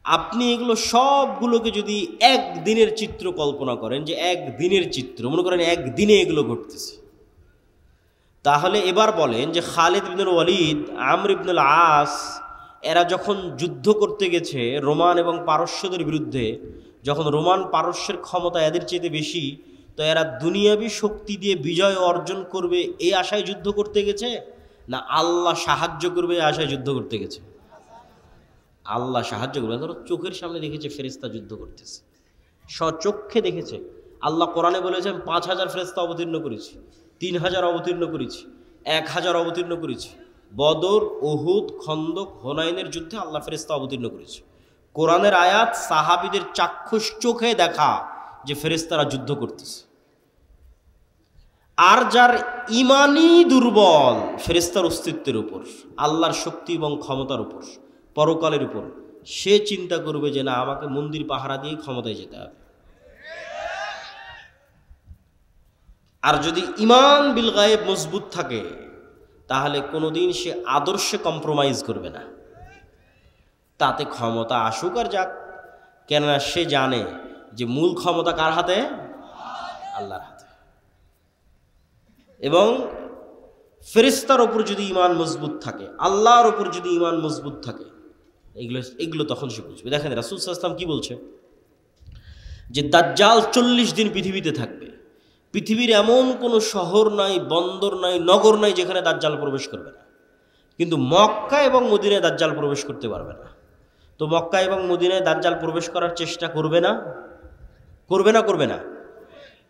আপনি এগুলো সবগুলোকে যদি একদিনের চিত্র কল্পনা করেন, যে একদিনের চিত্র মনে করেন একদিনে এগুলো ঘটতেছে, তাহলে এবার বলেন যে খালিদ ইবনুল ওয়ালিদ, আমর ইবনুল আস এরা যখন যুদ্ধ করতে গেছে রোমান এবং পারস্যদের বিরুদ্ধে, যখন রোমান পারস্যের ক্ষমতা এদের চেয়ে বেশি, তো এরা দুনিয়াবী শক্তি দিয়ে বিজয় অর্জন করবে এই আশায় যুদ্ধ করতে গেছে, না আল্লাহ সাহায্য করবে এই আশায় যুদ্ধ করতে গেছে? আল্লাহ সাহায্য করবে। ধরো চোখের সামনে দেখেছে ফেরেশতা যুদ্ধ করতেছে, স্বচক্ষে দেখেছে। আল্লাহ কোরআনে বলেছেন 5,000 ফেরেশতা অবতীর্ণ করেছি, 3,000 অবতীর্ণ করেছি, 1,000 অবতীর্ণ করেছি। বদর, উহুদ, খন্দক, হুনাইনের যুদ্ধে আল্লাহ ফেরেশতা অবতীর্ণ করেছে। কোরআনের আয়াত সাহাবীদের চাক্ষুষ চোখে দেখা যে ফেরেশতারা যুদ্ধ করতেছে। আর যার ইমানই দুর্বল ফেরেশতার অস্তিত্বের উপর, আল্লাহর শক্তি এবং ক্ষমতার উপর, পরকালের উপর, সে চিন্তা করবে যে না আমাকে মন্দির পাহারা দিয়ে ক্ষমতায় যেতে হবে। আর যদি ঈমান বিল গায়েব মজবুত থাকে তাহলে কোনোদিন সে আদর্শে কম্প্রোমাইজ করবে না, তাতে ক্ষমতা আসুক আর যাক, কেননা সে জানে যে মূল ক্ষমতা কার হাতে? আল্লাহর হাতে। এবং ফেরেশতার ওপর যদি ঈমান মজবুত থাকে, আল্লাহর ওপর যদি ঈমান মজবুত থাকে, এগুলো তখন সে বুঝবে। দেখেন রাসূল সাল্লাল্লাহু আলাইহি ওয়াসাল্লাম কি বলছে, যে দাজ্জাল 40 দিন পৃথিবীতে থাকবে। পৃথিবীর এমন কোনো শহর নাই, বন্দর নাই, নগর নাই যেখানে দাজ্জাল প্রবেশ করবে না। কিন্তু মক্কা এবং মদিনায় দাজ্জাল প্রবেশ করতে পারবে না। তো মক্কা এবং মদিনায় দাজ্জাল প্রবেশ করার চেষ্টা করবে না? করবে না? করবে না?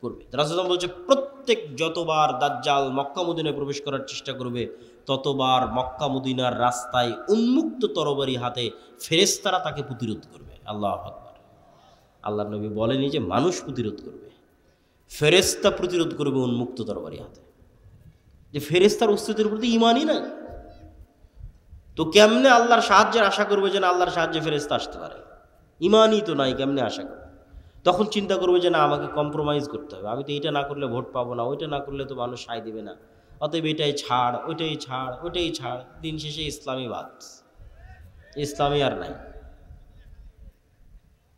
করবে। রাসূল বলছে প্রত্যেক যতবার দাজ্জাল মক্কা মদিনায় প্রবেশ করার চেষ্টা করবে ততবার মক্কা মদিনার রাস্তায় উন্মুক্ত তরবারি হাতে ফেরেশতারা তাকে প্রতিরোধ করবে। আল্লাহু আকবার। আল্লাহর নবী বলেনি যে মানুষ প্রতিরোধ করবে, ফেরেশতা প্রতিরোধ করবে উন্মুক্ত তরবারি হাতে। যে ফেরেশতার অস্তিত্বের প্রতি ঈমানই নাই, তো কেমনে আল্লাহর সাহায্যের আশা করবে যে না আল্লাহর সাহায্যে ফেরেশতা আসতে পারে? ঈমানই তো নাই, কেমনে আশা করবে? তখন চিন্তা করবে যে না আমাকে কম্প্রোমাইজ করতে হবে, আমি তো এইটা না করলে ভোট পাবো না, ওইটা না করলে তো মানুষ সায় দিবে না, অতএব এটাই ছাড়, ওইটাই ছাড়, ওইটাই ছাড়। দিন শেষে ইসলামী বাদ, ইসলামী আর নাই।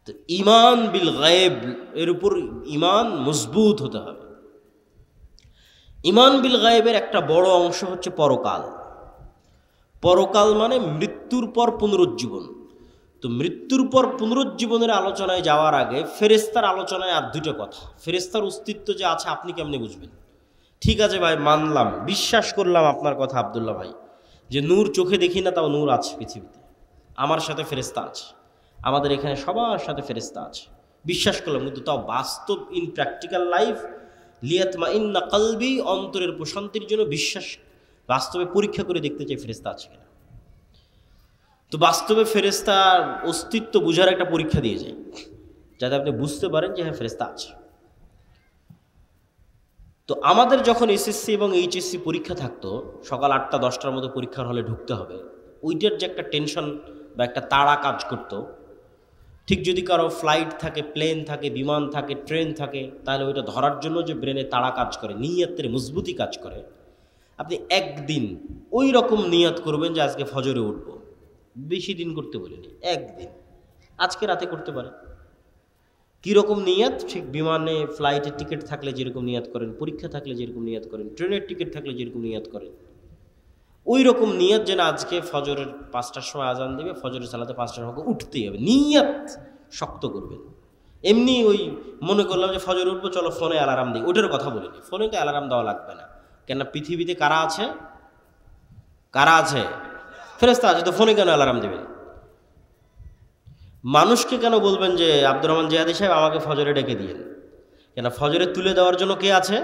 তো ঈমান বিল গায়েব, এর উপর ঈমান মজবুত হতে হবে। ঈমান বিল গায়েবের একটা বড় অংশ হচ্ছে পরকাল। পরকাল মানে মৃত্যুর পর পুনরুজ্জীবন। তো মৃত্যুর পর পুনরুজ্জীবনের আলোচনায় যাওয়ার আগে ফেরেশতার আলোচনায় আর দুটো কথা। ফেরেশতার অস্তিত্ব যে আছে আপনি কেমনে বুঝবেন? ঠিক আছে ভাই, মানলাম, বিশ্বাস করলাম আপনার কথা আব্দুল্লাহ ভাই, যে নূর চোখে দেখি না তাও নূর আছে পৃথিবীতে, আমার সাথে ফেরেশতা আছে, আমাদের এখানে সবার সাথে ফেরেশতা আছে, বিশ্বাস করলাম। কিন্তু তাও বাস্তব ইন প্র্যাকটিক্যাল লাইফ লিয়াতমাইন্না কলবি, অন্তরের প্রশান্তির জন্য বিশ্বাস বাস্তবে পরীক্ষা করে দেখতে চাই ফেরেশতা আছে কিনা। তো বাস্তবে ফেরেশতার অস্তিত্ব বোঝার একটা পরীক্ষা দিয়ে যায়, যাতে আপনি বুঝতে পারেন যে হ্যাঁ ফেরেশতা আছে। তো আমাদের যখন এসএসসি এবং এইচএসসি পরীক্ষা থাকতো, সকাল 8টা 10টার মধ্যে পরীক্ষার হলে ঢুকতে হবে, ওইটার যে একটা টেনশন বা একটা তাড়া কাজ করতো, ঠিক যদি কারো ফ্লাইট থাকে, প্লেন থাকে, বিমান থাকে, ট্রেন থাকে, তাহলে ওইটা ধরার জন্য যে ব্রেনে তাড়া কাজ করে, নিয়তের মজবুতি কাজ করে, আপনি একদিন ওই রকম নিয়ত করবেন যে আজকে ফজরে উঠবো। বেশি দিন করতে বলিনি, একদিন, আজকে রাতে করতে পারে। কীরকম নিয়ত? ঠিক বিমানে ফ্লাইটের টিকিট থাকলে যেরকম নিয়ত করেন, পরীক্ষা থাকলে যেরকম নিয়ত করেন, ট্রেনের টিকিট থাকলে যেরকম নিয়ত করেন, ওই রকম নিয়ত যেন আজকে ফজরের 5টার সময় আজান দেবে, ফজরের সালাতে 5টার সময় উঠতেই হবে, নিয়ত শক্ত করবেন। এমনি ওই মনে করলাম যে ফজর উঠবো, চলো ফোনে অ্যালার্ম দিই, ওটার কথা বলিনি। ফোনে তো অ্যালার্ম দেওয়া লাগবে না, কেন পৃথিবীতে কারা আছে? কারা আছে? ফেরেশতা আছে, তো ফোনে কেন অ্যালার্ম দেবেন? মানুষকে কেন বলবেন যে আব্দুর রহমান জিহাদি সাহেব আমাকে ফজরে ডেকে দিয়েন? কেন ফজরে তুলে দেওয়ার জন্য কে আছে?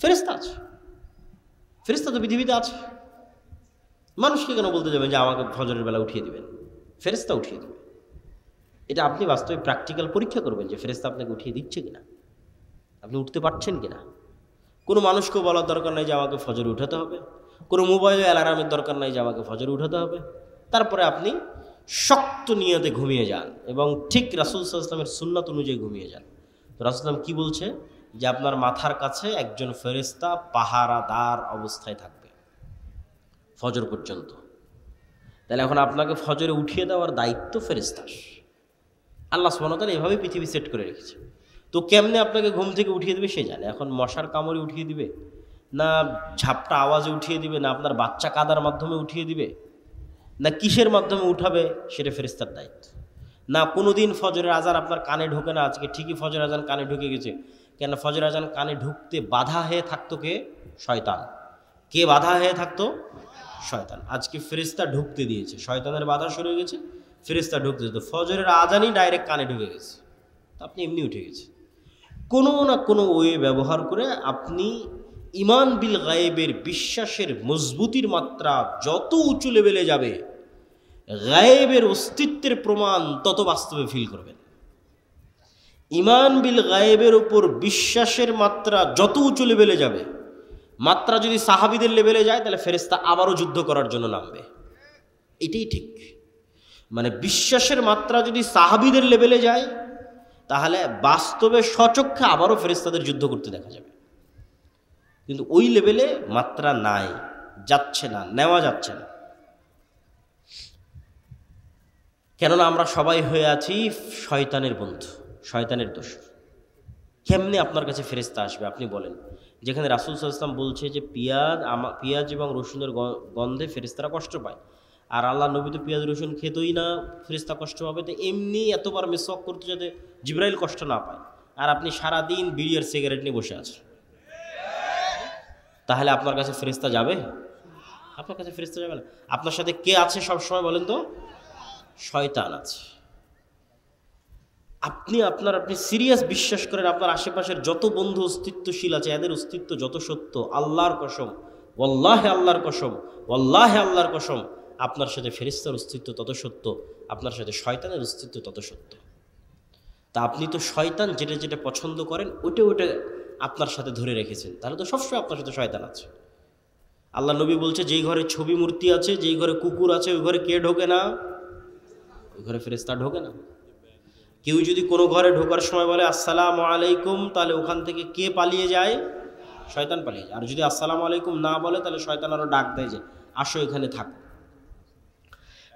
ফেরেশতা আছে। ফেরেশতা তো পৃথিবীতে আছে। মানুষকে কেন বলতে যাবেন যে আমাকে ফজরের বেলা উঠিয়ে দিবেন? ফেরেশতা উঠিয়ে দেবে। এটা আপনি বাস্তবে প্র্যাকটিক্যাল পরীক্ষা করবেন যে ফেরেশতা আপনাকে উঠিয়ে দিচ্ছে কিনা, আপনি উঠতে পারছেন কিনা। কোনো মানুষকেও বলার দরকার নাই যে আমাকে ফজরে উঠাতে হবে, কোনো মোবাইলে অ্যালার্মের দরকার নাই যে আমাকে ফজরে উঠাতে হবে। তারপরে আপনি শক্ত নিয়তে ঘুমিয়ে যান এবং ঠিক রাসূল সাল্লাল্লাহু আলাইহি ওয়াসাল্লামের সুন্নাত অনুযায়ী ঘুমিয়ে যান। তো রাসূল সাল্লাল্লাহু আলাইহি ওয়াসাল্লাম কি বলছে? যে আপনার মাথার কাছে একজন ফেরেশতা পাহারাদার অবস্থায় থাকবে ফজর পর্যন্ত। তাহলে এখন আপনাকে ফজরে উঠিয়ে দেওয়ার দায়িত্ব ফেরেশতার। আল্লাহ সুবহানাহু ওয়া তাআলা এভাবেই পৃথিবী সেট করে রেখেছে। তো কেমনে আপনাকে ঘুম থেকে উঠিয়ে দেবে সে জানে। এখন মশার কামড়ে উঠিয়ে দিবে, না ঝাপটা আওয়াজে উঠিয়ে দিবে, না আপনার বাচ্চা কাদার মাধ্যমে উঠিয়ে দিবে, না কিসের মাধ্যমে উঠাবে, সেটা ফেরেশতার দায়িত্ব। না কোনোদিন ফজরের আজান আপনার কানে ঢোকে না, আজকে ঠিকই ফজরের আজান কানে ঢুকে গেছে। কেন ফজরের আজান কানে ঢুকতে বাধা হয়ে থাকতো কে? শয়তান। কে বাধা হয়ে থাকতো? শয়তান। আজকে ফেরেশতা ঢুকতে দিয়েছে, শয়তানের বাধা শুরু হয়ে গেছে, ফেরেশতা ঢুকতে দিত, ফজরের আজানই ডাইরেক্ট কানে ঢুকে গেছে, আপনি এমনি উঠে গেছে। কোনো না কোনো ওয়ে ব্যবহার করে আপনি ঈমান বিল গায়েবের বিশ্বাসের মজবুতির মাত্রা যত উঁচু লেভেলে যাবে, গায়েবের অস্তিত্বের প্রমাণ তত বাস্তবে ফিল করবেন। ঈমান বিল গায়েবের উপর বিশ্বাসের মাত্রা যত উঁচু লেভেলে যাবে, মাত্রা যদি সাহাবীদের লেভেলে যায় তাহলে ফেরেশতা আবারও যুদ্ধ করার জন্য নামবে, এটাই ঠিক। মানে বিশ্বাসের মাত্রা যদি সাহাবীদের লেভেলে যায়, তাহলে বাস্তবে সচক্ষে আবারও ফেরেশতাদের যুদ্ধ করতে দেখা যাবে। কিন্তু ওই লেভেলে মাত্রা নাই, যাচ্ছে না, নেওয়া যাচ্ছে না। কেননা আমরা সবাই হয়ে আছি শয়তানের বন্ধু, শয়তানের দোসর। কেমনে আপনার কাছে ফেরেশতা আসবে আপনি বলেন? যেখানে রাসূল সাল্লাল্লাহু আলাইহি ওয়াসাল্লাম বলছে যে পেঁয়াজ এবং রসুনের গন্ধে ফেরেশতারা কষ্ট পায়, আর আল্লাহ নবী তো পেঁয়াজ রসুন খেতই না, ফেরেশতা কষ্ট পাবে। তো এমনি এতবার মিসওয়াক করতে যাতে জিবরাইল কষ্ট না পায়, আর আপনি সারাদিন বিড়ি আর সিগারেট নিয়ে বসে আছেন, তাহলে আপনার কাছে ফেরেশতা যাবে? আপনার কাছে ফেরেশতা যাবে না। আপনার সাথে কে আছে সব সময় বলেন তো? শয়তান আছে। আপনি সিরিয়াস বিশ্বাস করেন আপনার আশেপাশের যত বন্ধু অস্তিত্বশীল আছে এদের অস্তিত্ব যত সত্য, আল্লাহর কসম, ওয়াল্লাহি আল্লাহর কসম, ওয়াল্লাহি আল্লাহর কসম, আপনার সাথে ফেরেশতার অস্তিত্ব তত সত্য, আপনার সাথে শয়তানের অস্তিত্ব তত সত্য। তা আপনি তো শয়তান যেটা যেটা পছন্দ করেন ওইটা আপনার সাথে ধরে রেখেছেন, তাহলে তো সবসময় আপনার সাথে শয়তান আছে। আল্লাহ নবী বলছে যেই ঘরে ছবি মূর্তি আছে, যেই ঘরে কুকুর আছে, ওই ঘরে কে ঢোকে না? ওই ঘরে ফেরেশতা ঢোকে না। কেউ যদি কোনো ঘরে ঢোকার সময় বলে আসসালামু আলাইকুম, তাহলে ওখান থেকে কে পালিয়ে যায়? শয়তান পালিয়ে যায়। আর যদি আসসালামু আলাইকুম না বলে, তাহলে শয়তান আরও ডাক দেয় যে আসো এখানে থাকো।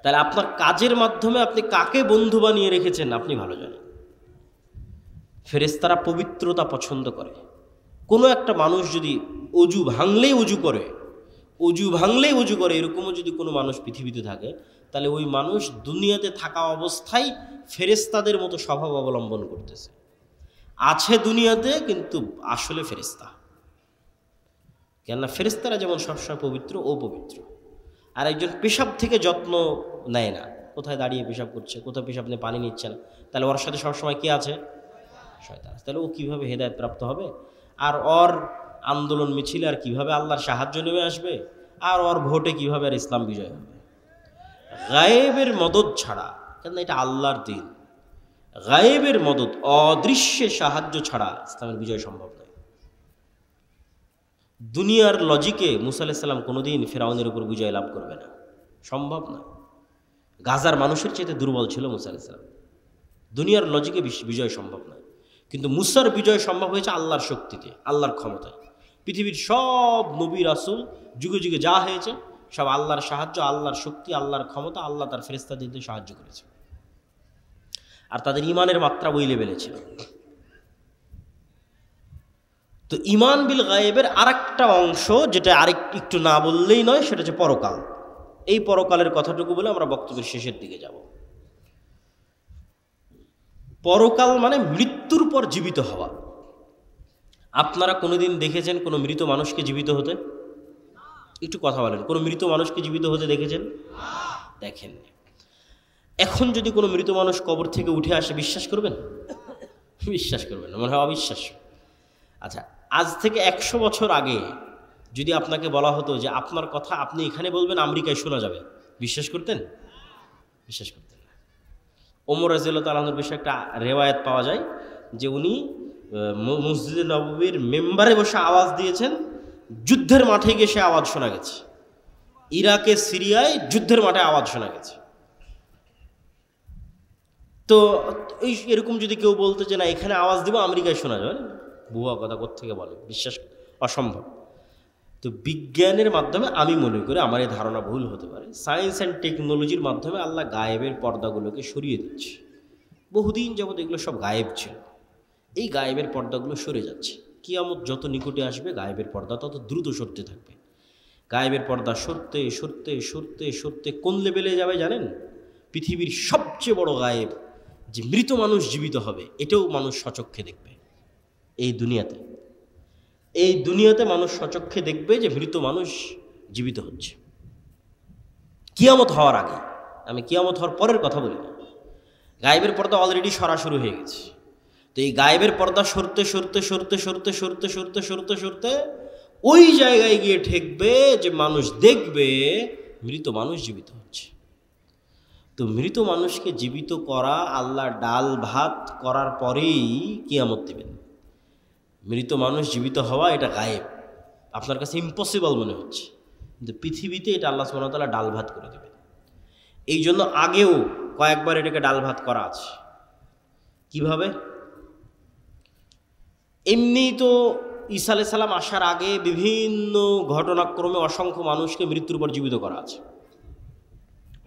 তাহলে আপনার কাজের মাধ্যমে আপনি কাকে বন্ধু বানিয়ে রেখেছেন আপনি ভালো জানেন। ফেরেশতারা পবিত্রতা পছন্দ করে। কোনো একটা মানুষ যদি অজু ভাঙলেই অজু করে এরকমও যদি কোনো মানুষ পৃথিবীতে থাকে, তাহলে ওই মানুষ দুনিয়াতে থাকা অবস্থায় ফেরেশতাদের মতো স্বভাব অবলম্বন করতেছে, আছে দুনিয়াতে কিন্তু আসলে ফেরেশতা। কেননা ফেরেশতারা যেমন সবসময় পবিত্র ও পবিত্র। আর একজন পেশাব থেকে যত্ন নেয় না, কোথায় দাঁড়িয়ে পেশাব করছে, কোথায় পেশাব নিয়ে পানি নিচ্ছে না, তাহলে ওর সাথে সবসময় কে আছে? শয়তান। তাহলে ও কীভাবে হেদায়েত প্রাপ্ত হবে? আর ওর আন্দোলন মিছিলে আর কীভাবে আল্লাহর সাহায্য নেমে আসবে? আর ওর ভোটে কীভাবে আর ইসলাম বিজয় হবে? গায়েবের মদদ ছাড়া, কেন এটা আল্লাহর দিন, গায়েবের মদদ, অদৃশ্যে সাহায্য ছাড়া ইসলামের বিজয় সম্ভব নয়। দুনিয়ার লজিকে মুসা আলাইহিস সালাম কোনোদিন ফিরআউনের উপর বিজয় লাভ করবে না, সম্ভব নয়। গাজার মানুষের চেয়ে দুর্বল ছিল মুসা আলাইহিস সালাম, দুনিয়ার লজিকে বিজয় সম্ভব নয়। কিন্তু মুসার বিজয় সম্ভব হয়েছে আল্লাহর শক্তিতে, আল্লাহর ক্ষমতায়। পৃথিবীর সব নবী রাসূল যুগে যুগে যা হয়েছে সব আল্লাহর সাহায্য, আল্লাহর শক্তি, আল্লাহর ক্ষমতা, আল্লাহ তার ফেরেশতাদের দিয়ে সাহায্য করেছে। আর তাদের ঈমানের মাত্রা ওই লেভেলে ছিল। তো ঈমান বিল গায়েবের আরেকটা অংশ যেটা একটু না বললেই নয়, সেটা হচ্ছে পরকাল। এই পরকালের কথাটুকু বলে আমরা বক্তব্যের শেষের দিকে যাব। পরকাল মানে মৃত্যুর পর জীবিত হওয়া। আপনারা কোনোদিন দেখেছেন কোনো মৃত মানুষকে জীবিত হতে? একটু কথা বলেন, কোনো মৃত মানুষকে জীবিত হতে দেখেছেন? দেখেননি। এখন যদি কোনো মৃত মানুষ কবর থেকে উঠে আসে, বিশ্বাস করবেন? বিশ্বাস করবেন না, মনে হয় অবিশ্বাস্য। আচ্ছা, আজ থেকে 100 বছর আগে যদি আপনাকে বলা হতো যে আপনার কথা আপনি এখানে বলবেন, আমেরিকায় শোনা যাবে, বিশ্বাস করতেন? বিশ্বাস করতেন না। ওমর রাদিয়াল্লাহু তাআলা আনহুর বিষয়ে একটা রেওয়ায়াত পাওয়া যায় যে উনি মসজিদে নববীর মেম্বারে বসে আওয়াজ দিয়েছেন, যুদ্ধের মাঠে গিয়ে সে আওয়াজ শোনা গেছে। ইরাকে, সিরিয়ায় যুদ্ধের মাঠে আওয়াজ শোনা গেছে। তো এরকম যদি কেউ বলতো যে না এখানে আওয়াজ দিব, আমেরিকায় শোনা যাবে, ভুয়া কথা কোত্থেকে বলে, বিশ্বাস অসম্ভব। তো বিজ্ঞানের মাধ্যমে আমি মনে করি, আমার এই ধারণা ভুল হতে পারে, সায়েন্স অ্যান্ড টেকনোলজির মাধ্যমে আল্লাহ গায়েবের পর্দাগুলোকে সরিয়ে দিচ্ছে। বহুদিন যাবত এগুলো সব গায়েব ছিল, এই গায়েবের পর্দাগুলো সরে যাচ্ছে। কিয়ামত যত নিকটে আসবে গায়েবের পর্দা তত দ্রুত সরতে থাকবে। গায়েবের পর্দা সরতে সরতে সরতে সরতে কোন লেভেলে যাবে জানেন? পৃথিবীর সবচেয়ে বড় গায়েব যে মৃত মানুষ জীবিত হবে, এটাও মানুষ সচক্ষে দেখবে। এই দুনিয়াতে মানুষ সচক্ষে দেখবে যে মৃত মানুষ জীবিত হচ্ছে। কিয়ামত হওয়ার আগে, আমি কিয়ামত হওয়ার পরের কথা বলি না। গায়েবের পর্দা অলরেডি সরা শুরু হয়ে গেছে। তো এই গায়েবের পর্দা সরতে সরতে সরতে সরতে সরতে সরতে সরতে সরতে ওই জায়গায় গিয়ে ঠেকবে যে মানুষ দেখবে মৃত মানুষ জীবিত হচ্ছে। তো মৃত মানুষকে জীবিত করা, আল্লাহ ডাল ভাত করার পরেই কিয়ামত দেবেন। মৃত মানুষ জীবিত হওয়া এটা গায়েব, আপনার কাছে ইম্পসিবল মনে হচ্ছে, কিন্তু পৃথিবীতে এটা আল্লাহ সুবহানাহু ওয়া তাআলা ডাল ভাত করে দেবেন। এই জন্য আগেও কয়েকবার এটাকে ডাল ভাত করা আছে। কিভাবে? এমনি তো ঈসা আলাইহিস সালাম আসার আগে বিভিন্ন ঘটনাক্রমে অসংখ্য মানুষকে মৃত্যুর পর জীবিত করা আছে,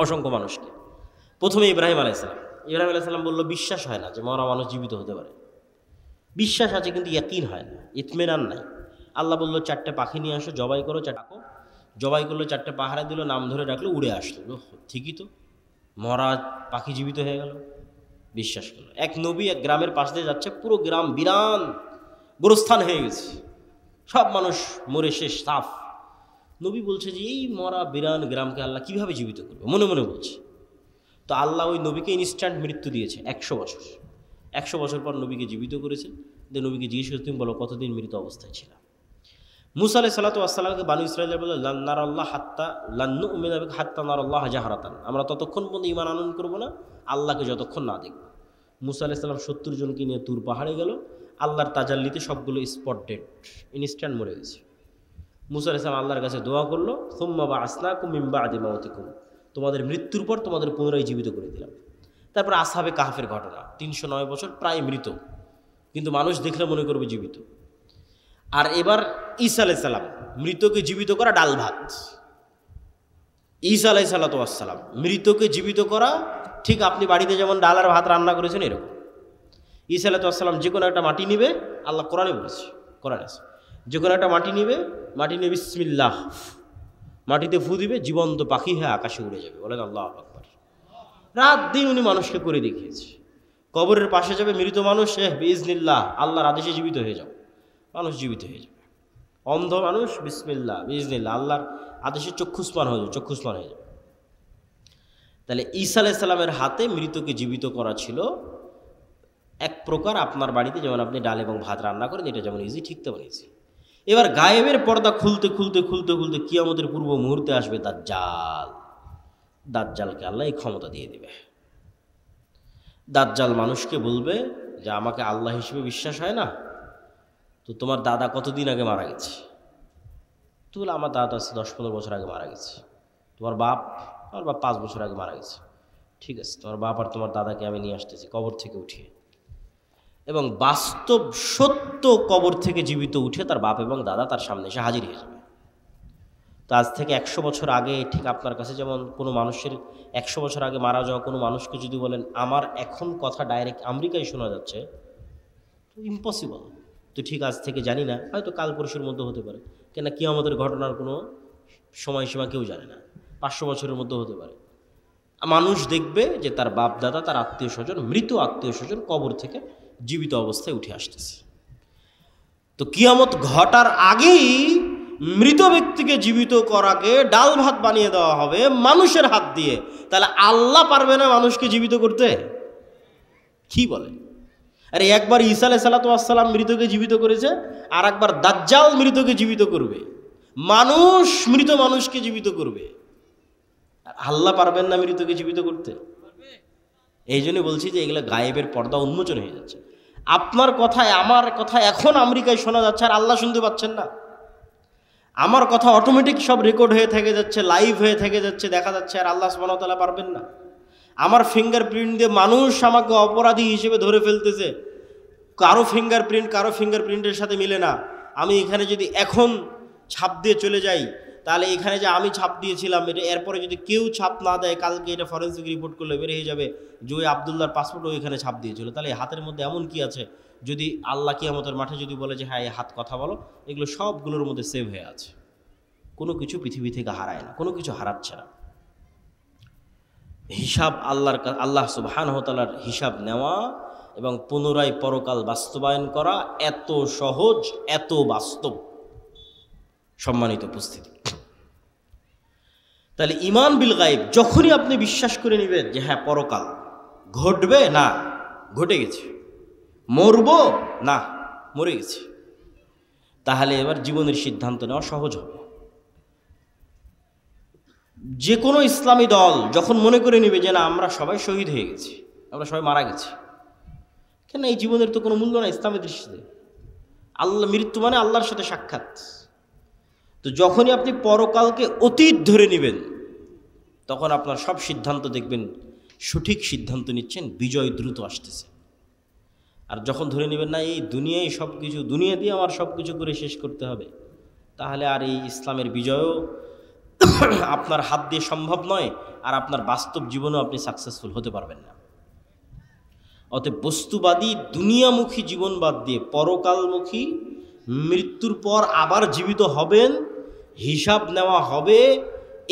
অসংখ্য মানুষকে। প্রথমে ইব্রাহিম আলাইহিস সালাম বলল, বিশ্বাস হয় না যে মরা মানুষ জীবিত হতে পারে। বিশ্বাস আছে কিন্তু ইয়াকিন হয় না, ইতমিনান নাই। আল্লাহ বলল, 4টে পাখি নিয়ে আসো, জবাই করো, ডাকো। জবাই করলো, 4টে পাহারা দিল, নাম ধরে ডাকলো, উড়ে আসলো। ঠিকই তো, মরা পাখি জীবিত হয়ে গেল। বিশ্বাস করলো। এক নবী এক গ্রামের পাশ দিয়ে যাচ্ছে, পুরো গ্রাম বিরান গোরস্থান হয়ে গেছে, সব মানুষ মরে শেষ, সাফ। নবী বলছে যে এই মরা বিরান গ্রামকে আল্লাহ কিভাবে জীবিত করবে, মনে মনে বলছে। তো আল্লাহ ওই নবীকে ইনস্ট্যান্ট মৃত্যু দিয়েছে 100 বছর। 100 বছর পর নবীকে জীবিত করেছেন। যে নবীকে জিজ্ঞেস করে, তুমি বলো কতদিন মৃত অবস্থায় ছিল? মুসা আলাইহিস সালাতু ওয়াস সালামকে বানু ইসরাঈলের বলে, লান নারাল্লাহ হাত্তা লান নুমিনা বিকা হাত্তা নারাল্লাহ জাহরাতান, আমরা ততক্ষণ পর্যন্ত ঈমান আনয়ন করব না আল্লাহকে যতক্ষণ না দেখব। মুসা আলাইহিস সালাম 70 জনকে নিয়ে তুর পাহাড়ে গেল। আল্লাহর তাজাল্লিতে সবগুলো স্পট ডেড, ইনস্ট্যান্ট মরে গেছে। মুসা আলাইহিস সালাম আল্লাহর কাছে দোয়া করলো, সুম্মা বা'আসনাকুম মিন বা'দি মাউতিকুম, তোমাদের মৃত্যুর পর তোমাদের পুনরায় জীবিত করে দিলাম। তারপর আসহাবে কাহফের ঘটনা, 309 বছর প্রায় মৃত, কিন্তু মানুষ দেখলে মনে করবে জীবিত। আর এবার ঈসা আলাইহিস সালাম, মৃতকে জীবিত করা ডাল ভাত। ঈসা আলাইহিস সালাম মৃতকে জীবিত করা, ঠিক আপনি বাড়িতে যেমন ডাল আর ভাত রান্না করেছেন এরকম। ঈসা আলাইহিস সালাম যে কোনো একটা মাটি নিবে, আল্লাহ কোরআনে বলেছে, কোরআনে আছে, যে কোনো একটা মাটি নিবে, মাটি নিয়ে বিসমিল্লাহ, মাটিতে ফু দিবে, জীবন্ত পাখি হয়ে আকাশে উড়ে যাবে। বলেন আল্লাহু আকবার। রাত দিন উনি মানুষকে করে দেখিয়েছে। কবরের পাশে যাবে মৃত মানুষ, বিইজনিল্লাহ, আল্লাহর আদেশে জীবিত হয়ে যাও, মানুষ জীবিত হয়ে যাবে। অন্ধ মানুষ, বিসমিল্লাহ বিইজনিল্লাহ, আল্লাহর আদেশে চক্ষুস্মান হয়ে যাবে, চক্ষুস্মান হয়ে যাবে। তাহলে ঈসা আলাইহিস সালামের হাতে মৃতকে জীবিত করা ছিল এক প্রকার আপনার বাড়িতে যেমন আপনি ডাল এবং ভাত রান্না করেন, এটা যেমন ইজি, ঠিক তেমন ইজি। এবার গায়েবের পর্দা খুলতে খুলতে খুলতে খুলতে কিয়ামতের পূর্ব মুহূর্তে আসবে দাজ্জাল। দাজ্জালকে আল্লাহ এই ক্ষমতা দিয়ে দেবে। দাজ্জাল মানুষকে বলবে যে আমাকে আল্লাহ হিসেবে বিশ্বাস হয় না, তো তোমার দাদা কতদিন আগে মারা গেছে? তো বলে, আমার দাদা আছে 10-15 বছর আগে মারা গেছে। তোমার বাপ? আমার বাপ 5 বছর আগে মারা গেছে। ঠিক আছে, তোমার বাপ আর তোমার দাদাকে আমি নিয়ে আসতেছি কবর থেকে উঠিয়ে। এবং বাস্তব সত্য কবর থেকে জীবিত উঠে তার বাপ এবং দাদা তার সামনে এসে হাজির হয়ে যাবে। তো আজ থেকে 100 বছর আগে, ঠিক আপনার কাছে যেমন কোনো মানুষের 100 বছর আগে মারা যাওয়া কোনো মানুষকে যদি বলেন আমার এখন কথা ডাইরেক্ট আমেরিকায় শোনা যাচ্ছে, তো ইম্পসিবল। তো ঠিক আজ থেকে জানি না, হয়তো কাল পরশুর মধ্যে হতে পারে, কেন কিয়ামতের ঘটনার কোনো সময়সীমা কেউ জানে না, 500 বছরের মধ্যে হতে পারে। মানুষ দেখবে যে তার বাপ দাদা, তার আত্মীয় স্বজন, মৃত আত্মীয় স্বজন কবর থেকে জীবিত অবস্থায় উঠে আসতেছে। তো কিয়ামত ঘটার আগেই মৃত ব্যক্তিকে জীবিত করাকে ডাল ভাত বানিয়ে দেওয়া হবে মানুষের হাত দিয়ে। তাহলে আল্লাহ পারবে না মানুষকে জীবিত করতে? কি বলে? আরে একবার ঈসা আলাইহিস সালাম মৃতকে জীবিত করেছে, আর একবার দাজ্জাল মৃতকে জীবিত করবে, মানুষ মৃত মানুষকে জীবিত করবে। আর আল্লাহ পারবেন না মৃতকে জীবিত করতে? এই জন্য বলছি যে এগুলো গায়েবের পর্দা উন্মোচন হয়ে যাচ্ছে। আপনার কথায় আমার কথা এখন আমেরিকায় শোনা যাচ্ছে, আর আল্লাহ শুনতে পাচ্ছেন না। আমার কথা অটোমেটিক সব রেকর্ড হয়ে থেকে যাচ্ছে, লাইভ হয়ে থেকে যাচ্ছে, দেখা যাচ্ছে, আর আল্লাহ সুবহানাহু ওয়া তাআলা পারবেন না? আমার ফিঙ্গারপ্রিন্ট দিয়ে মানুষ আমাকে অপরাধী হিসেবে ধরে ফেলতেছে, কারো ফিঙ্গারপ্রিন্টের সাথে মিলে না। আমি এখানে যদি এখন ছাপ দিয়ে চলে যাই, তাহলে এখানে যে আমি ছাপ দিয়েছিলাম এটা, এরপরে যদি কেউ ছাপ না দেয়, কালকে এটা ফরেন্সিক রিপোর্ট করলে বের হয়ে যাবে যে ওই আবদুল্লাহর পাসপোর্টও এখানে ছাপ দিয়েছিল। তাহলে এই হাতের মধ্যে এমন কি আছে, যদি আল্লাহ কিয়ামতের মাঠে যদি বলে যে হ্যাঁ এই হাত কথা বলো, এগুলো সবগুলোর মধ্যে সেভ হয়ে আছে। কোনো কিছু পৃথিবী থেকে হারায় না, কোনো কিছু হারাচ্ছে না। হিসাব আল্লাহ সুবহানাহু ওয়া তাআলার হিসাব নেওয়া এবং পুনরায় পরকাল বাস্তবায়ন করা এত সহজ, এত বাস্তব। সম্মানিত উপস্থিতি, তাহলে ঈমান বিল গায়ব যখনই আপনি বিশ্বাস করে নেবেন যে হ্যাঁ পরকাল ঘটবে, না ঘটে গেছে, মরবো, না মরে গেছে, তাহলে এবার জীবনের সিদ্ধান্ত নেওয়া সহজ হবে। যে কোনো ইসলামী দল যখন মনে করে নেবে যে না আমরা সবাই শহীদ হয়ে গেছি, আমরা সবাই মারা গেছি, কেন এই জীবনের তো কোনো মূল্য না ইসলামের দৃষ্টিতে। আল্লাহ, মৃত্যু মানে আল্লাহর সাথে সাক্ষাৎ। তো যখনই আপনি পরকালকে অতীত ধরে নেবেন, তখন আপনার সব সিদ্ধান্ত দেখবেন সঠিক সিদ্ধান্ত নিচ্ছেন, বিজয় দ্রুত আসতেছে। আর যখন ধরে নেবেন না এই দুনিয়ায় সব কিছু, দুনিয়া দিয়ে আমার সব কিছু করে শেষ করতে হবে, তাহলে আর এই ইসলামের বিজয়ও আপনার হাত দিয়ে সম্ভব নয়, আর আপনার বাস্তব জীবনেও আপনি সাকসেসফুল হতে পারবেন না। অতএব বস্তুবাদী দুনিয়ামুখী জীবন বাদ দিয়ে পরকালমুখী, মৃত্যুর পর আবার জীবিত হবেন, হিসাব নেওয়া হবে,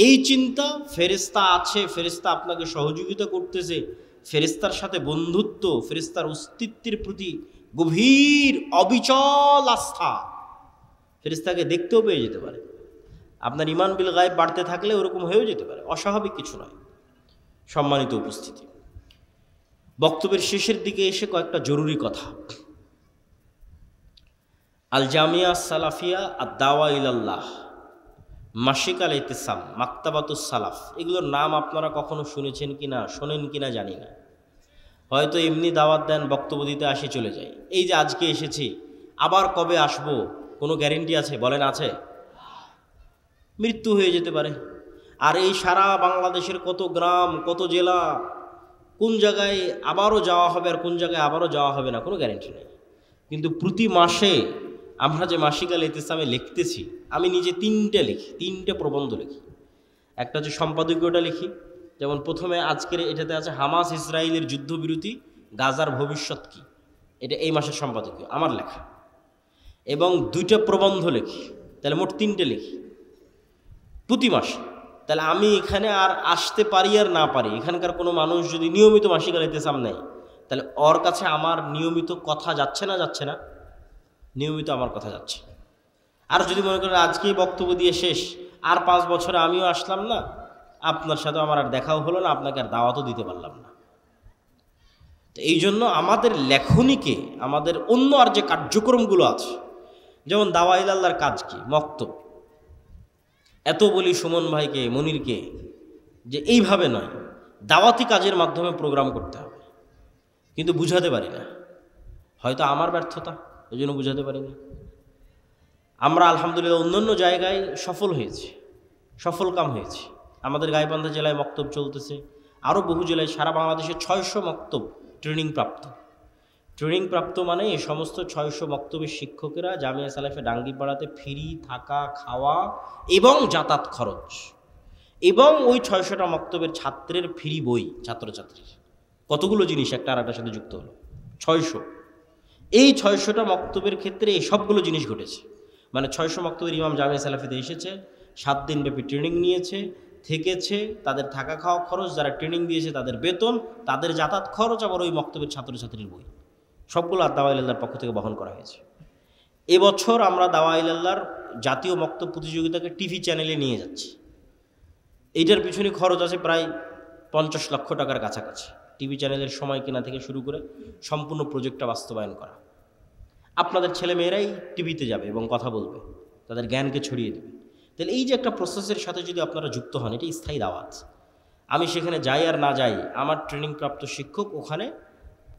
এই চিন্তা, ফেরেশতা আছে, ফেরেশতা আপনাকে সহযোগিতা করতেছে, ফেরেশতার সাথে বন্ধুত্ব, ফেরেশতার অস্তিত্বের প্রতি গভীর অবিচল আস্থা, ফেরেশতাকে দেখতেও পেয়ে যেতে পারে। আপনার ইমান বিল গায়েব বাড়তে থাকলে ওরকম হয়েও যেতে পারে, অস্বাভাবিক কিছু নয়। সম্মানিত উপস্থিতি, বক্তব্যের শেষের দিকে এসে কয়েকটা জরুরি কথা। আল জামিয়া সালাফিয়া আর দাওয়া ইলাল্লাহ, মাসিক আল ইতিসাম, মাকতাবাতুস সালাফ, এগুলোর নাম আপনারা কখনো শুনেছেন কিনা, শোনেন কিনা জানি না। হয়তো এমনি দাওয়াত দেন, বক্তব্য দিতে আসি, চলে যায়। এই যে আজকে এসেছি, আবার কবে আসবো কোনো গ্যারেন্টি আছে? বলেন আছে? মৃত্যু হয়ে যেতে পারে। আর এই সারা বাংলাদেশের কত গ্রাম, কত জেলা, কোন জায়গায় আবারও যাওয়া হবে আর কোন জায়গায় আবারও যাওয়া হবে না, কোনো গ্যারেন্টি নেই। কিন্তু প্রতি মাসে আমরা যে মাসিক আল ইতিসামে লিখতেছি, আমি নিজে 3টে লিখি, 3টে প্রবন্ধ লিখি। একটা হচ্ছে সম্পাদকীয়টা লিখি, যেমন প্রথমে আজকের এটাতে আছে হামাস ইসরায়েলের যুদ্ধবিরতি, গাজার ভবিষ্যৎ কি, এটা এই মাসের সম্পাদকীয় আমার লেখা। এবং 2টা প্রবন্ধ লিখি, তাহলে মোট 3টে লিখি প্রতি মাসে। তাহলে আমি এখানে আর আসতে পারি আর না পারি, এখানকার কোনো মানুষ যদি নিয়মিত মাসিক আল ইতিসাম নেয়, তাহলে ওর কাছে আমার নিয়মিত কথা যাচ্ছে না? যাচ্ছে না? নিয়মিত আমার কথা যাচ্ছে। আর যদি মনে করেন আজকেই বক্তব্য দিয়ে শেষ, আর 5 বছরে আমিও আসলাম না, আপনার সাথে আমার আর দেখাও হলো না, আপনাকে আর দাওয়াতও দিতে পারলাম না। তো এই জন্য আমাদের লেখনীকে, আমাদের অন্য আর যে কার্যক্রমগুলো আছে, যেমন দাওয়া ইলাল্লাহর কাজ কি, মক্তব, এত বলি সুমন ভাইকে, মনিরকে, যে এইভাবে নয়, দাওয়াতি কাজের মাধ্যমে প্রোগ্রাম করতে হবে, কিন্তু বুঝাতে পারি না। হয়তো আমার ব্যর্থতা, এই জন্য বুঝাতে পারিনি। আমরা আলহামদুলিল্লাহ অন্যান্য জায়গায় সফল হয়েছি, সফল কাম হয়েছে। আমাদের গাইবান্ধা জেলায় মক্তব চলতেছে, আরও বহু জেলায়, সারা বাংলাদেশে 600 মক্তব ট্রেনিং প্রাপ্ত। ট্রেনিং প্রাপ্ত মানে এই সমস্ত 600 মক্তবের শিক্ষকেরা জামিয়া সালাফে ডাঙ্গিপাড়াতে ফ্রি থাকা, খাওয়া এবং যাতায়াত খরচ, এবং ওই 600টা মক্তবের ছাত্রের ফ্রি বই, ছাত্রছাত্রীর কতগুলো জিনিস একটা আর একটার সাথে যুক্ত হলো, 600। এই 600টা মক্তবের ক্ষেত্রে এই সবগুলো জিনিস ঘটেছে। মানে 600 মক্তবের ইমাম জামিয়া সালাফিতে এসেছে, 7 দিন ব্যাপী ট্রেনিং নিয়েছে, থেকেছে, তাদের থাকা খাওয়া খরচ, যারা ট্রেনিং দিয়েছে তাদের বেতন, তাদের যাতায়াত খরচ, আবার ওই মক্তবের ছাত্রছাত্রীর বই, সবগুলো আর দাওয়া ইলাল্লাহর পক্ষ থেকে বহন করা হয়েছে। এবছর আমরা দাওয়া ইলাল্লাহর জাতীয় মক্তব প্রতিযোগিতাকে টিভি চ্যানেলে নিয়ে যাচ্ছি। এইটার পিছনে খরচ আছে প্রায় 50 লক্ষ টাকার কাছাকাছি। টিভি চ্যানেলের সময় কেনা থেকে শুরু করে সম্পূর্ণ প্রজেক্টটা বাস্তবায়ন করা। আপনাদের ছেলেমেয়েরাই টিভিতে যাবে এবং কথা বলবে, তাদের জ্ঞানকে ছড়িয়ে দেবে। তাহলে এই যে একটা প্রসেসের সাথে যদি আপনারা যুক্ত হন, এটা স্থায়ী দাওয়াত। আমি সেখানে যাই আর না যাই, আমার ট্রেনিংপ্রাপ্ত শিক্ষক ওখানে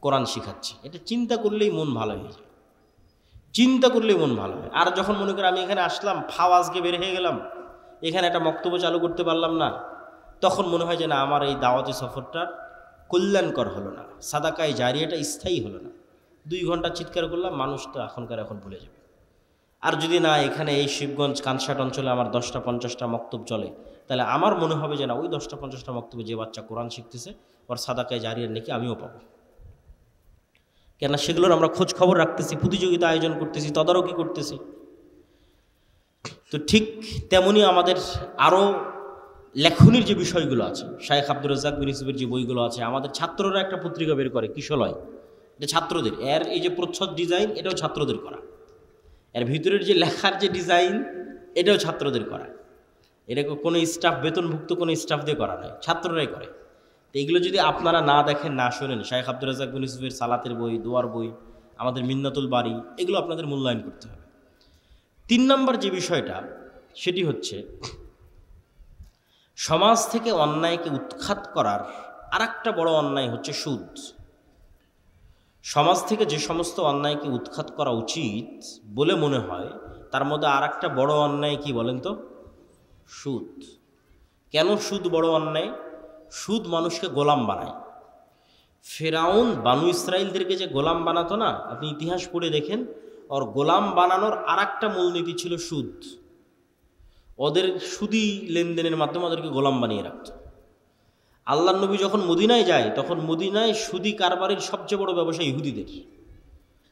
কোরআন শিখাচ্ছে, এটা চিন্তা করলেই মন ভালো হয়ে যায়, চিন্তা করলেই মন ভালো হয়। আর যখন মনে করি আমি এখানে আসলাম, আজকে বের হয়ে গেলাম, এখানে একটা বক্তব্য চালু করতে পারলাম না, তখন মনে হয় যে না, আমার এই দাওয়াতি সফরটার কল্যাণকর হলো না, সাদাকায় জারিয়াটা স্থায়ী হলো না। 2 ঘন্টা চিৎকার করলাম, মানুষ তো এখন ভুলে যাবে। আর যদি না, এখানে এই শিবগঞ্জ কানসাট অঞ্চলে আমার 10টা 50টা মক্তব চলে, তাহলে আমার মনে হবে যে না, ওই 10টা 50টা মক্তবে যে বাচ্চা কোরআন শিখতেছে, ওর সাদাকায় জারিয়ার নাকি আমিও পাবো। কেন সেগুলোর আমরা খোঁজ খবর রাখতেছি, প্রতিযোগিতা আয়োজন করতেছি, তদারকি করতেছি। তো ঠিক তেমনি আমাদের আরও লেখনির যে বিষয়গুলো আছে, শায়েখ আব্দুর রাজ্জাক বিন ইউসুফের যে বইগুলো আছে, আমাদের ছাত্ররা একটা পত্রিকা বের করে, কিশলয়, এটা ছাত্রদের, এর এই যে প্রচ্ছদ ডিজাইন, এটাও ছাত্রদের করা, এর ভিতরের যে লেখার যে ডিজাইন, এটাও ছাত্রদের করা। এটা কোনো স্টাফ, বেতনভুক্ত কোনো স্টাফ দিয়ে করা নয়, ছাত্ররাই করে। তো এগুলো যদি আপনারা না দেখেন, না শোনেন, শায়েখ আব্দুর রাজ্জাক বিন ইউসুফের সালাতের বই, দোয়ার বই, আমাদের মিন্নাতুল বাড়ি, এগুলো আপনাদের মূল্যায়ন করতে হবে। 3 নম্বর যে বিষয়টা, সেটি হচ্ছে সমাজ থেকে অন্যায়কে উৎখাত করার আরেকটা বড় অন্যায় হচ্ছে সুদ। সমাজ থেকে যে সমস্ত অন্যায়কে উৎখাত করা উচিত বলে মনে হয়, তার মধ্যে আরেকটা বড় অন্যায় কি বলেন তো? সুদ। কেন সুদ বড় অন্যায়? সুদ মানুষকে গোলাম বানায়। ফেরাউন বানু ইসরাইলদেরকে যে গোলাম বানাতো না, আপনি ইতিহাস পড়ে দেখেন, ওর গোলাম বানানোর আর একটা মূলনীতি ছিল সুদ। ওদের সুদি লেনদেনের মাধ্যমে ওদেরকে গোলাম বানিয়ে রাখত। আল্লাহ নবী যখন মদিনায় যায়, তখন মদিনায় সুদি কারবারের সবচেয়ে বড় ব্যবসা ইহুদিদের।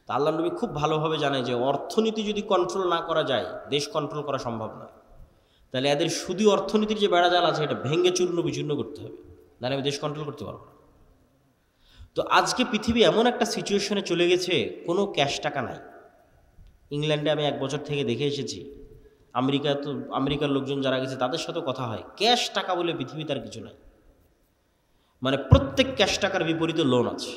তা আল্লাহ নবী খুব ভালোভাবে জানে যে অর্থনীতি যদি কন্ট্রোল না করা যায়, দেশ কন্ট্রোল করা সম্ভব নয়। তাহলে এদের সুদি অর্থনীতির যে বেড়াজাল আছে, এটা ভেঙ্গে চূর্ণ বিচূর্ণ করতে হবে, নাহলে আমি দেশ কন্ট্রোল করতে পারবো না। তো আজকে পৃথিবী এমন একটা সিচুয়েশনে চলে গেছে, কোনো ক্যাশ টাকা নাই। ইংল্যান্ডে আমি 1 বছর থেকে দেখে এসেছি, আমেরিকার লোকজন যারা গেছে তাদের সাথেও কথা হয়, ক্যাশ টাকা বলে পৃথিবীতে আর কিছু নাই। মানে প্রত্যেক ক্যাশ টাকার বিপরীতে লোন আছে।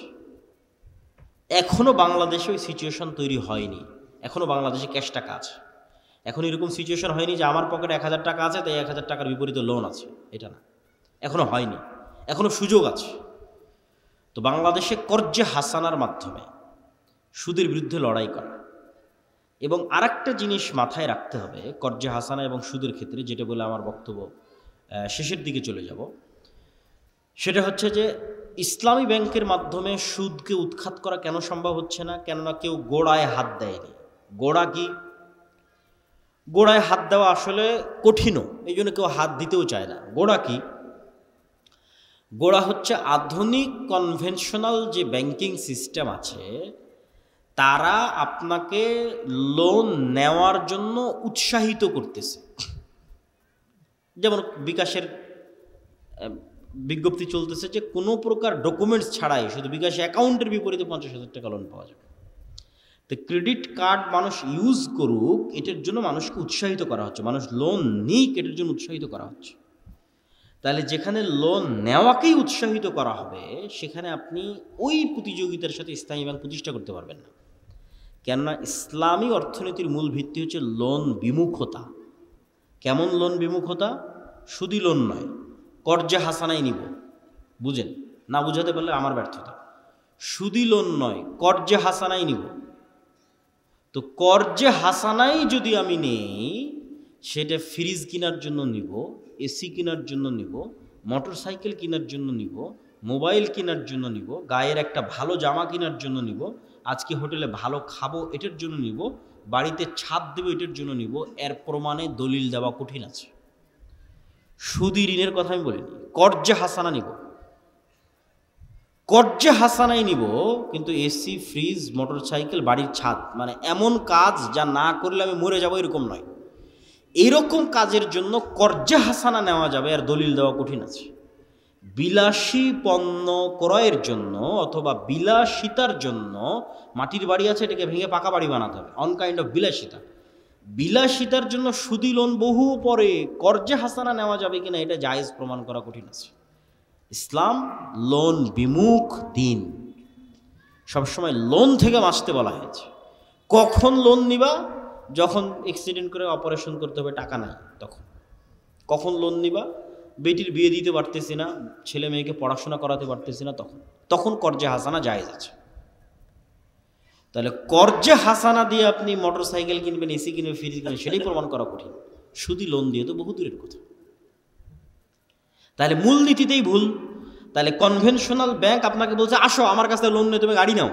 এখনও বাংলাদেশে ওই সিচুয়েশন তৈরি হয়নি, এখনও বাংলাদেশে ক্যাশ টাকা আছে। এখন এরকম সিচুয়েশন হয়নি যে আমার পকেটে 1000 টাকা আছে তাই 1000 টাকার বিপরীতে লোন আছে, এটা না, এখনও হয়নি, এখনও সুযোগ আছে। তো বাংলাদেশে কর্জে হাসানার মাধ্যমে সুদের বিরুদ্ধে লড়াই করা। এবং আরেকটা জিনিস মাথায় রাখতে হবে কর্জে হাসানা এবং সুদের ক্ষেত্রে, যেটা বলে আমার বক্তব্য শেষের দিকে চলে যাব, সেটা হচ্ছে যে ইসলামী ব্যাংকের মাধ্যমে সুদকে উৎখাত করা কেন সম্ভব হচ্ছে না? কেননা কেউ গোড়ায় হাত দেয়নি। গোড়া কি? গোড়ায় হাত দেওয়া আসলে কঠিনও, এই জন্য কেউ হাত দিতেও চায় না। গোড়া কি? গোড়া হচ্ছে আধুনিক কনভেনশনাল যে ব্যাংকিং সিস্টেম আছে, তারা আপনাকে লোন নেওয়ার জন্য উৎসাহিত করতেছে। যেমন বিকাশের বিজ্ঞপ্তি চলতেছে যে কোনো প্রকার ডকুমেন্টস ছাড়াই শুধু বিকাশ অ্যাকাউন্টের বিপরীতে 50,000 টাকা লোন পাওয়া যাবে। তো ক্রেডিট কার্ড মানুষ ইউজ করুক, এটার জন্য মানুষকে উৎসাহিত করা হচ্ছে, মানুষ লোন নিক এটার জন্য উৎসাহিত করা হচ্ছে। তাহলে যেখানে লোন নেওয়াকেই উৎসাহিত করা হবে, সেখানে আপনি ওই প্রতিযোগিতার সাথে ইসলামী ব্যাংক প্রতিষ্ঠা করতে পারবেন না। কেননা ইসলামী অর্থনীতির মূল ভিত্তি হচ্ছে লোন বিমুখতা। কেমন লোন বিমুখতা? সুদি লোন নয়, কর্জে হাসানাই নিব। বুঝেন না? বুঝাতে পারলে আমার ব্যর্থতা। সুদি লোন নয়, কর্জে হাসানাই নিব। তো কর্জে হাসানাই যদি আমি নেই, সেটা ফ্রিজ কেনার জন্য নিব, এসি কেনার জন্য নিব, মোটর সাইকেল কেনার জন্য নিব, মোবাইল কেনার জন্য নিব, গায়ের একটা ভালো জামা কেনার জন্য নিব, আজকে হোটেলে ভালো খাবো এটার জন্য নিব, বাড়িতে ছাদ দেবো এটার জন্য নিব, এর প্রমাণে দলিল দেওয়া কঠিন আছে। সুদি ঋণের কথা আমি বলিনি, কর্জে হাসানা নিব, কর্জে হাসানাই নিব, কিন্তু এসি, ফ্রিজ, মোটর সাইকেল, বাড়ির ছাদ, মানে এমন কাজ যা না করলে আমি মরে যাব এরকম নয়। এরকম কাজের জন্য কর্জে হাসানা নেওয়া যাবে, আর দলিল দেওয়া কঠিন আছে। বিলাসী পণ্য ক্রয়ের জন্য অথবা বিলাসিতার জন্য, মাটির বাড়ি আছে এটাকে ভেঙে পাকা বাড়ি বানাতে হবে, অন কাইন্ড অফ বিলাসিতা। বিলাসিতার জন্য সুদি লোন বহু পরে, কর্জে হাসানা নেওয়া যাবে কিনা এটা জায়েজ প্রমাণ করা কঠিন আছে। ইসলাম লোন বিমুখ দিন, সবসময় লোন থেকে বাঁচতে বলা হয়েছে। কখন লোন নিবা? যখন অ্যাক্সিডেন্ট করে অপারেশন করতে হবে, টাকা নাই তখন। কখন লোন নিবা? বেটির বিয়ে দিতে পারতেছি না, ছেলে মেয়েকে পড়াশোনা করাতে পারতেছি না, তখন কর্জে হাসানা জায়েজ আছে। তাহলে কর্জে হাসানা দিয়ে আপনি মোটর সাইকেল কিনবেন, এসি কিনবেন, ফ্রিজ কিনবেন, সেটাই প্রমাণ করা কঠিন। সুদি লোন দিয়ে তো বহু দূরের কথা। তাহলে মূলনীতিতেই ভুল। তাহলে কনভেনশনাল ব্যাংক আপনাকে বলছে আসো আমার কাছে লোন নিয়ে তুমি গাড়ি নাও,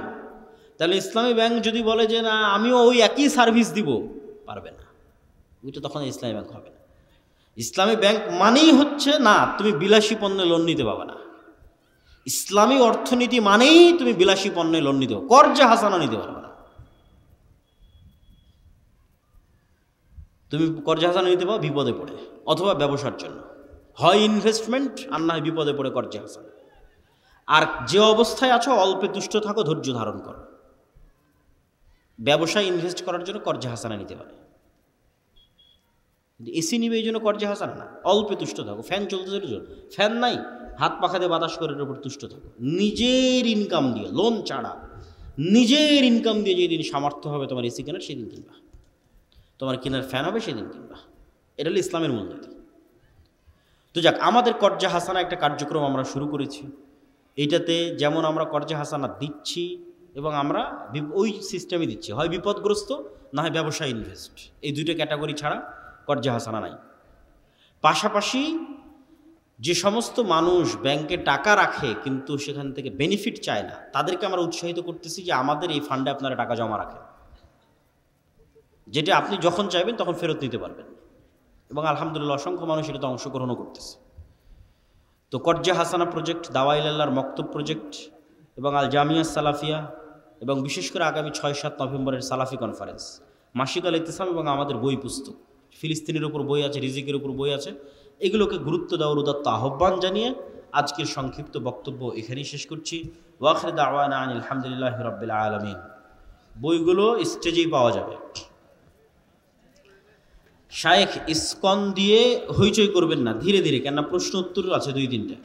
তাহলে ইসলামী ব্যাংক যদি বলে যে না আমিও ওই একই সার্ভিস দিব, পারবে না, ওইটা তখন ইসলামী ব্যাংক হবে না। ইসলামী ব্যাংক মানেই হচ্ছে না তুমি বিলাসী পণ্যে লোন নিতে পারবে না। ইসলামী অর্থনীতি মানেই তুমি বিলাসী পণ্যে লোন নিতে পারবে, কর্জে হাসানা নিতে পারবে না। তুমি কর্জে হাসানা নিতে পারো বিপদে পড়ে, অথবা ব্যবসার জন্য, হয় ইনভেস্টমেন্ট আর না হয় বিপদে পড়ে কর্জে হাসানা। আর যে অবস্থায় আছো অল্পে তুষ্ট থাকো, ধৈর্য ধারণ করো। ব্যবসায় ইনভেস্ট করার জন্য কর্জে হাসানা নিতে পারে, এসি নিবে এই জন্য কর্জে হাসানা না। অল্পে তুষ্ট থাকো, ফ্যান চলতেছে, ফ্যান নাই, হাত পাখা দিয়ে বাতাস করে এর উপর তুষ্ট থাকো। নিজের ইনকাম দিয়ে, লোন ছাড়া নিজের ইনকাম দিয়ে যেদিন সামর্থ্য হবে তোমার এসি কেনার, সেদিন কিনবা। তোমার কেনার ফ্যান হবে সেদিন কিনবা। এটা হলো ইসলামের মূলনীতি। তো যাক, আমাদের কর্জে হাসানা একটা কার্যক্রম আমরা শুরু করেছি। এইটাতে যেমন আমরা কর্জে হাসানা দিচ্ছি, এবং আমরা ওই সিস্টেমে দিচ্ছি, হয় বিপদগ্রস্ত না হয় ব্যবসায় ইনভেস্ট, এই দুইটা ক্যাটাগরি ছাড়া কর্জে হাসানা নাই। পাশাপাশি যে সমস্ত মানুষ ব্যাংকে টাকা রাখে কিন্তু সেখান থেকে বেনিফিট চায় না, তাদেরকে আমরা উৎসাহিত করতেছি যে আমাদের এই ফান্ডে আপনারা টাকা জমা রাখেন, যেটা আপনি যখন চাইবেন তখন ফেরত নিতে পারবেন। এবং আলহামদুলিল্লাহ অসংখ্য মানুষ এটাতে অংশগ্রহণও করতেছে। তো কর্জা হাসানা প্রজেক্ট, দাওয়াইল্লাহর মক্তব প্রজেক্ট এবং আল জামিয়া সালাফিয়া এবং বিশেষ করে আগামী 6-7 নভেম্বরের সালাফি কনফারেন্স, মাসিক আল ইতিসাম এবং আমাদের বই পুস্তক, ফিলিস্তিনের উপর বই আছে, রিজিকের উপর বই আছে, এগুলোকে গুরুত্ব দেওয়ার উদাত্ত আহ্বান জানিয়ে আজকের সংক্ষিপ্ত বক্তব্য এখানেই শেষ করছি। ওয়াখির দাওয়ানা আনিল হামদুলিল্লাহি রাব্বিল আলামিন। বইগুলো স্টেজেই পাওয়া যাবে। শায়েখ ইসকন দিয়ে হইচই করবেন না, ধীরে ধীরে, কেননা প্রশ্ন উত্তর আছে 2-3টা।